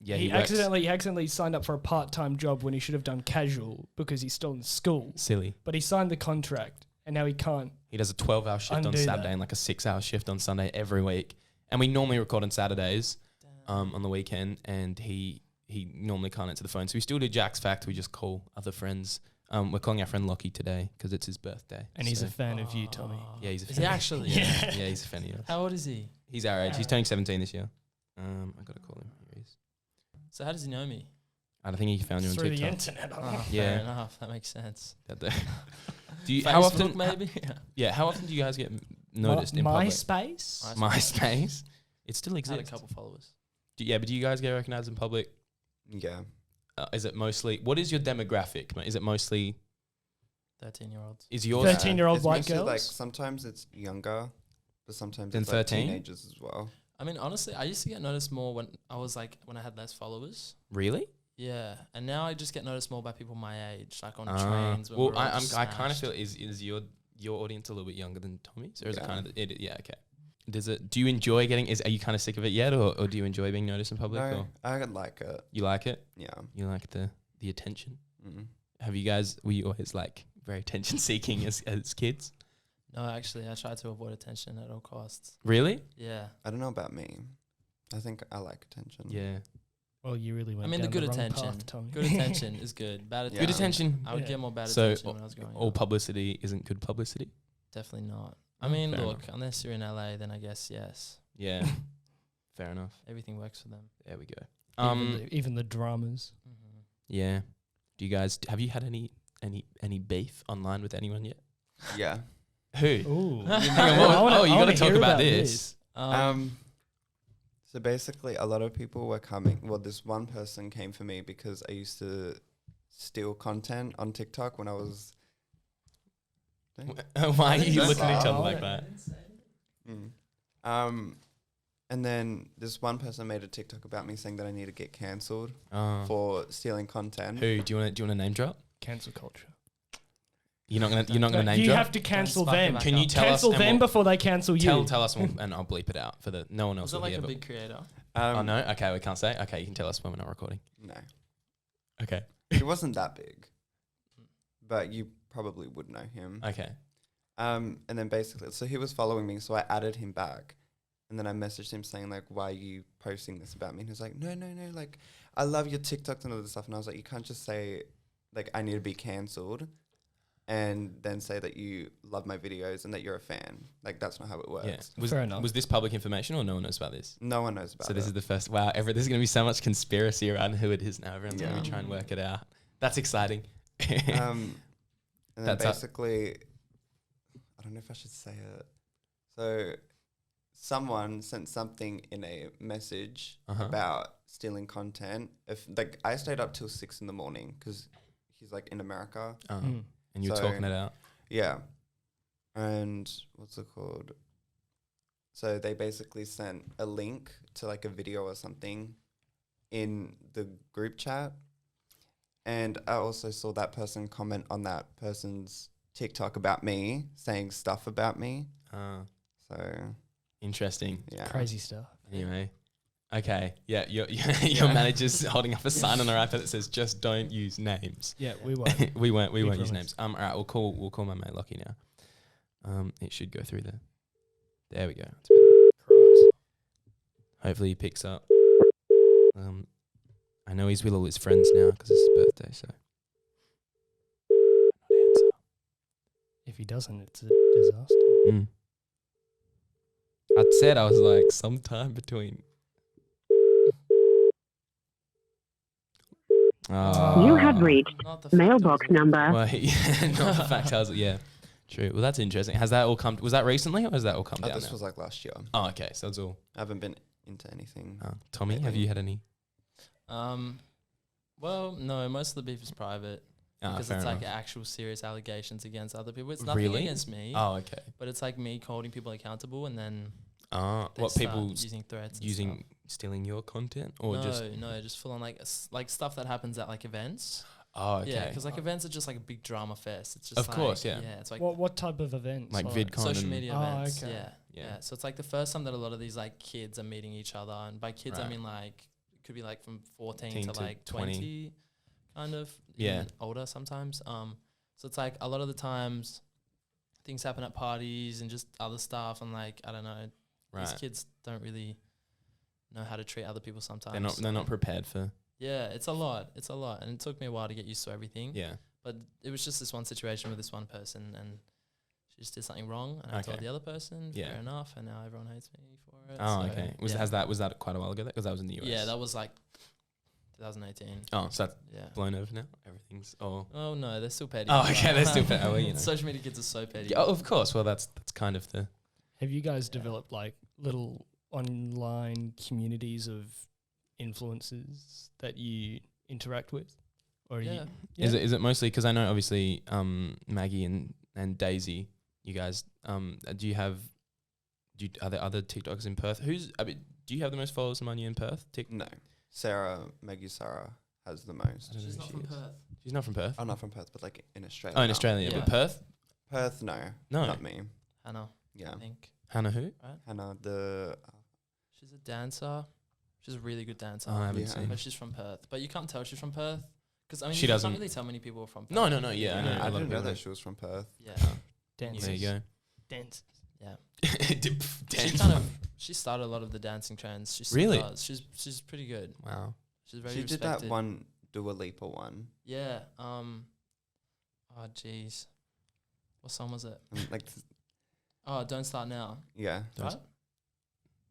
he
works-
accidentally signed up for a part-time job when he should have done casual because he's still in school.
silly.
But he signed the contract and now he can't.
He does a 12-hour shift on
Undo
Saturday
that.
and like a 6-hour shift on Sunday every week. And we normally record on Saturdays, on the weekend, and he normally can't answer the phone. So we still do Jack's fact. We just call other friends. We're calling our friend Lockie today because it's his birthday.
And he's
So-
a fan of you, Tommy.
Yeah, he's a
Is
fan.
he actually?
Yeah, he's a fan of yours.
How old is he?
He's our age. He's turning 17 this year. I gotta call him. Here he is.
So how does he know me?
I think he found you on
Through the
TikTok.
internet.
Oh,
Yeah.
Fair enough. That makes sense.
Do you? How
Facebook,
often?
maybe?
Yeah. How often do you guys get noticed in public?
MySpace?
MySpace. It still
Had a
exists.
couple followers.
Yeah, but do you guys get recognized in public?
Yeah.
Is it mostly? What is your demographic? Mate? Is it mostly?
13-year-olds.
Is yours?
13-year-old
It's
white
mostly,
girls?
Like sometimes it's younger, but sometimes
Than
it's like
13?
teenagers as well.
I mean, honestly, I used to get noticed more when I had less followers.
Really?
Yeah, and now I just get noticed more by people my age, like on
Ah.
trains. When
Well,
we're all just
I kind of
smashed.
feel is your audience a little bit younger than Tommy's, or is it
Yeah.
kind of yeah, okay. Do you enjoy are you kind of sick of it yet, or do you enjoy being noticed in public?
No,
Or
I like it.
you like it?
Yeah.
You like the attention?
Mm.
Were you always like very attention seeking as kids?
No, actually, I try to avoid attention at all costs.
Really?
Yeah.
I don't know about me. I think I like attention.
Yeah.
Well, you really went
I mean, the
down
good
wrong
attention.
path, Tommy.
Good attention is good. Bad
Yeah.
attention.
Good attention.
I would
Yeah.
get more bad
So
attention when I was growing
all
up.
publicity isn't good publicity.
Definitely not. I mean,
Fair
look, unless you're in LA, then I guess yes.
Yeah. Fair enough.
Everything works for them.
There we go.
Even the dramas.
Mm-hmm.
Yeah. Do you guys have you had any beef online with anyone yet?
Yeah.
Who?
Ooh.
Hang on, what- you got to talk about this.
So basically, a lot of people were coming. Well, this one person came for me because I used to steal content on TikTok when I was.
Why are you
That's
looking at each other
all.
like that?
And then this one person made a TikTok about me saying that I need to get cancelled
Oh.
for stealing content.
Who do you want to name drop?
Cancel culture.
You're not gonna name
You
drop.
have to cancel
spark it
them.
back
Can you
up.
tell
Cancel
us? and
them
we'll-
before they cancel you.
Tell us, and I'll bleep it out for the no one else.
Was it
will
like
hear,
a
but-
big creator?
Oh no. Okay, we can't say. Okay, you can tell us when we're not recording.
No,
Okay.
it wasn't that big, but you probably would know him.
Okay.
And then basically, so he was following me, so I added him back. And then I messaged him saying, like, why are you posting this about me? And he was like, no, like, I love your TikToks and all this stuff. And I was like, you can't just say, like, I need to be cancelled and then say that you love my videos and that you're a fan. Like, that's not how it works.
Yeah.
Fair enough.
Was this public information or no one knows about this?
No one knows about
So
it.
this is the first. Wow. There's going to be so much conspiracy around who it is now. Everyone's going to be
Yeah.
trying to work it out. That's exciting.
And then
That's
basically, I don't know if I should say it. So someone sent something in a message
Uh-huh.
about stealing content. If like I stayed up till 6 in the morning because he's like in America.
Mm.
And you were
So-
talking it out.
Yeah. And what's it called? So they basically sent a link to like a video or something in the group chat. And I also saw that person comment on that person's TikTok about me, saying stuff about me. So
Interesting.
yeah.
Crazy stuff.
Anyway. Okay. Yeah, your manager's holding up a sign on her iPad that says just don't use names.
Yeah, we won't.
we won't use
promise.
names. All right, we'll call my mate Lockie now. It should go through there. There we go. That's better. Hopefully he picks up. I know he's with all his friends now because it's his birthday, so.
If he doesn't, it's a disaster.
Mm. I'd said I was like sometime between.
You have reached
Not the
mailbox
factors.
number.
Well, yeah, not the fact tells it. Yeah, true. Well, that's interesting. Has that all come? Was that recently, or has that all come down
This
now?
was like last year.
Oh, okay. So it's all.
I haven't been into anything.
Tommy, have you had any?
Well, no, most of the beef is private because
Fair
it's
enough.
like actual serious allegations against other people. It's nothing
Really?
against me,
Oh, okay.
but it's like me holding people accountable and then they
What
start
people
using threats, and
using stealing your content or
stuff.
just?
No, just full on like like stuff that happens at like events.
Oh, okay.
Yeah, because like events are just like a big drama fest. It's just
Of course,
like,
yeah.
Yeah, it's like
What type of events?
Like VidCon
social
and-
media
Oh,
events.
okay.
Yeah,
Yeah.
yeah. So it's like the first time that a lot of these like kids are meeting each other, and by kids I
Right.
mean like it could be like from 14
Teen
to
to
like
20.
20, kind of.
Yeah.
Even older sometimes. So it's like a lot of the times things happen at parties and just other stuff, and like I don't know, these
Right.
kids don't really know how to treat other people sometimes.
They're not prepared for.
Yeah, it's a lot. It's a lot, and it took me a while to get used to everything.
Yeah.
But it was just this one situation with this one person, and she just did something wrong, and I told
Okay.
the other person,
Yeah.
fair enough, and now everyone hates me for it.
Oh,
so,
okay.
yeah.
Was that quite a while ago? Because that was in the US.
Yeah, that was like 2018.
Oh, so that's
Yeah.
blown over now. Everything's oh.
Oh no, they're still petty.
Oh,
but-
okay. They're still petty. Oh, well, you know.
Social media kids are so petty.
Yeah, oh, of course. Well, that's kind of the.
Have you guys developed like little online communities of influencers that you interact with? Or
Yeah.
you,
Is it mostly because I know obviously Maggie and Daisy, you guys do you have are there other TikTokers in Perth? Do you have the most followers among you in Perth?
No. Maggie Sarah has the most.
I don't know
She's
who
not
she
from
is.
Perth.
She's not from Perth.
Oh, not from Perth, but like in Australia.
Oh, in
now.
Australia,
Yeah.
but Perth?
Perth, no.
No.
Not me.
Hannah,
Yeah.
I think.
Hannah who?
Hannah, the.
She's a dancer. She's a really good dancer.
Oh, I haven't
Yeah.
seen.
But she's from Perth. But you can't tell she's from Perth. Because I mean,
She
you
doesn't-
can't really tell many people are from Perth.
No, yeah, I know.
I
a lot of
didn't know
people
that
do.
she was from Perth.
Yeah.
dances.
There you go.
Dance.
Yeah.
Dance.
She started a lot of the dancing trends. She still
Really?
does. She's pretty good.
Wow.
She's very
She did
respected.
that one Dua Lipa one.
Yeah. Oh jeez. What song was it?
And like,
Oh, Don't Start Now.
yeah.
Don't-
Right?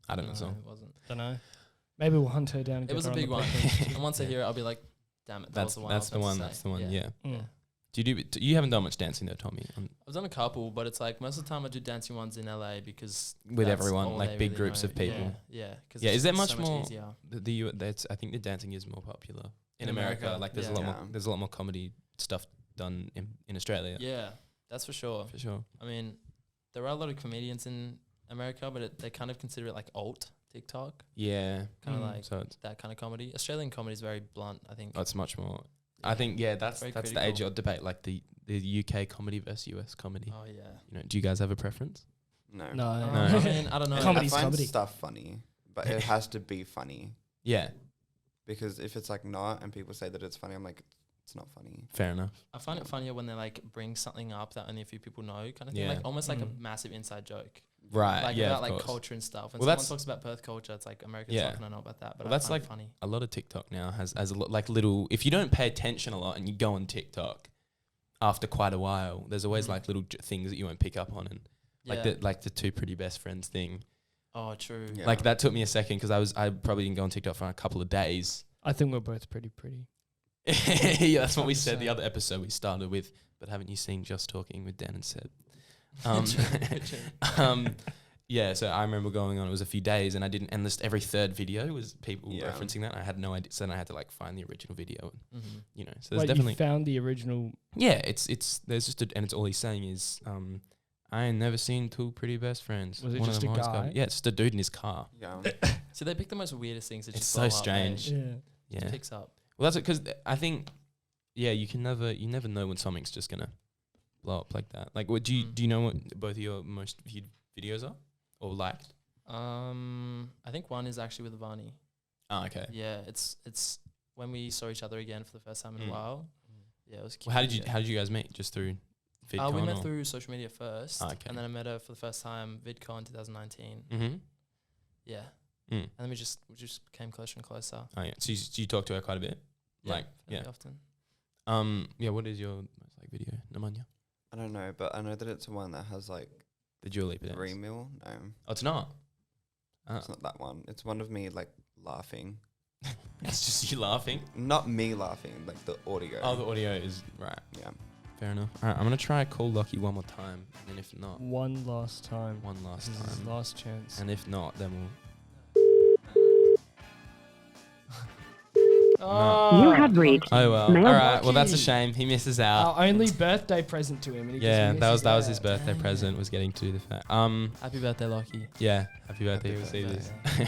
I don't know the
No,
song.
it wasn't.
Don't know. Maybe we'll hunt her down. And
It
get
was
her
a
on the
big one.
podcast.
And once I
Yeah.
hear it, I'll be like, damn it, that was the one. I was
That's the
about to
one.
say.
That's the one. Yeah.
Mm.
You haven't done much dancing though, Tommy,
I've done a couple, but it's like most of the time I do dancing ones in LA because
with
that's
everyone,
all
like
they
big
really
groups
know.
of people.
Yeah. Cause
Yeah,
it's
is there
just
much more-
easier.
That's I think the dancing is more popular in
In
America.
America,
Like there's a
yeah.
lot more.
Yeah.
There's a lot more comedy stuff done in Australia.
Yeah, that's for sure.
For sure.
I mean, there are a lot of comedians in America, but they kind of consider it like alt TikTok,
Yeah.
kind of
Mm.
like
So it's,
that kind of comedy. Australian comedy is very blunt, I think.
that's much more. I think that's
Very
the
critical.
age old debate, like the UK comedy versus US comedy.
Oh yeah.
You know, do you guys have a preference?
No.
No.
No.
I mean, I don't know.
Comedy's
I find
comedy.
stuff funny, but it has to be funny.
Yeah,
Because if it's like not and people say that it's funny, I'm like, it's not funny.
fair enough.
I find it funnier when they like bring something up that only a few people know, kind of thing.
Yeah.
Like almost like a
Mm.
massive inside joke,
Right.
like
yeah.
about
Of
like
course.
culture and stuff. When
Well,
someone
that's-
talks about Perth culture, it's like Americans
Yeah.
not gonna know about that. But
Well,
I
that's
find
like
it funny.
A lot of TikTok now has a lot like little. If you don't pay attention a lot and you go on TikTok, after quite a while, there's always
Mhm.
like little things that you won't pick up on, and
Yeah.
like the two pretty best friends thing.
Oh, true.
Yeah.
Like that took me a second because I probably didn't go on TikTok for a couple of days.
I think we're both pretty.
Yeah, that's what we said the
100%.
other episode we started with. But haven't you seen Just Talking with Dan and Seb? Um,
True, true.
Yeah, so I remember going on. It was a few days, and I didn't. And just every third video was people
Yeah.
referencing that. And I had no idea. So then I had to like find the original video. And,
Mm-hmm.
you know, so there's
Wait,
definitely
you found the original.
yeah. It's there's just and it's all he's saying is I ain't never seen two pretty best friends.
Was it
One of
just
them
a
always
guy?
Yeah, it's just a dude in his car.
Yeah.
So they pick the most weirdest things. That
It's
just
so
blow up,
strange.
eh?
Yeah.
Yeah.
Just picks up.
Well, that's it. Because I think yeah, you never know when something's just gonna blow up like that. Like, what do you know what both of your most viewed videos are or liked?
I think one is actually with Vani.
Oh, okay.
Yeah, it's when we saw each other again for the first time in
Mm.
a while. Yeah, it was cute.
Well, how did
yeah.
you guys meet? Just through
We
VidCon?
met
or?
through social media first,
Oh, okay.
and then I met her for the first time VidCon 2019.
Mm-hmm.
Yeah,
Mm.
and then we just became closer and closer.
Oh yeah. So you talk to her quite a bit. Like,
fairly
yeah.
often.
Yeah. What is your most like video, Nemanja?
I don't know, but I know that it's one that has like
The Dua Lipa dance.
3 mil. No,
Oh, it's not. Oh.
it's not that one. It's one of me like laughing.
It's just you laughing.
Not me laughing, like the audio.
Oh, the audio is right.
Yeah.
Fair enough. All right, I'm gonna try Call Lucky one more time, and if not,
One last time.
one last
This is his
time,
last chance.
and if not, then we'll.
You have reached
Oh well.
Mailbox.
All right. Well, that's a
Lucky.
shame. He misses out.
Our only birthday present to him. And he
Yeah,
just
that
misses
was his
out.
birthday
Dang
present.
it.
Was getting to the fact.
Happy birthday, Lockie.
Yeah. Happy birthday.
Happy
We'll see
birthday.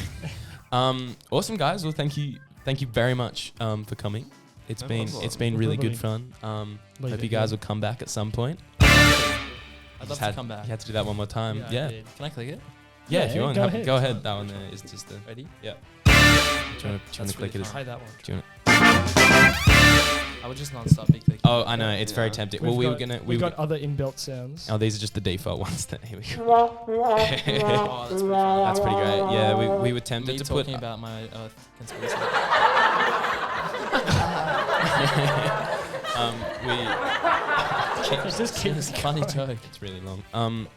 this. Awesome guys. Well, thank you very much for coming. It's
No
been
problem.
really
Lovely.
good fun.
Leave
Hope
it
you guys
here.
will come back at some point.
I'd love
Had-
to come back.
You had to do that one more time. Yeah.
Can I click it?
Yeah, if
Yeah,
you want,
go ahead.
go ahead. That one there is just the.
Ready?
Do you want to
That's
click
really
it?
fun.
Try that one.
Do you wanna-
I would just non-stop be clicking.
Oh, I know it's very
Yeah.
tempting. Well, we were gonna.
We've got other inbuilt sounds.
Oh, these are just the default ones. Here we go.
Oh, that's pretty fun.
That's pretty great. Yeah, we were tempted
Me
to put.
talking about my conspiracy.
We.
It's just keep
It's a funny joke.
It's really long.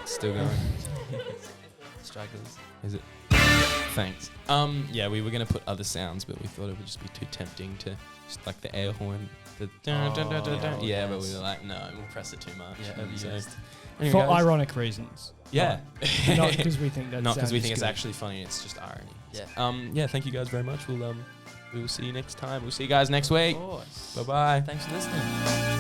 Still going.
Stragglers.
Is it? Thanks. Yeah, we were gonna put other sounds, but we thought it would just be too tempting to just like the air horn. The yeah, but we
yes.
were like, no, we'll press it too much.
Yeah,
And so-
overused.
Anyway,
For
guys.
ironic reasons.
Yeah.
Not because we think that.
Not because we
sound
think
is
it's
good.
actually funny. It's just irony.
Yeah.
Yeah. Thank you guys very much. We will see you next time. We'll see you guys next week.
Of course.
Bye bye.
Thanks for listening.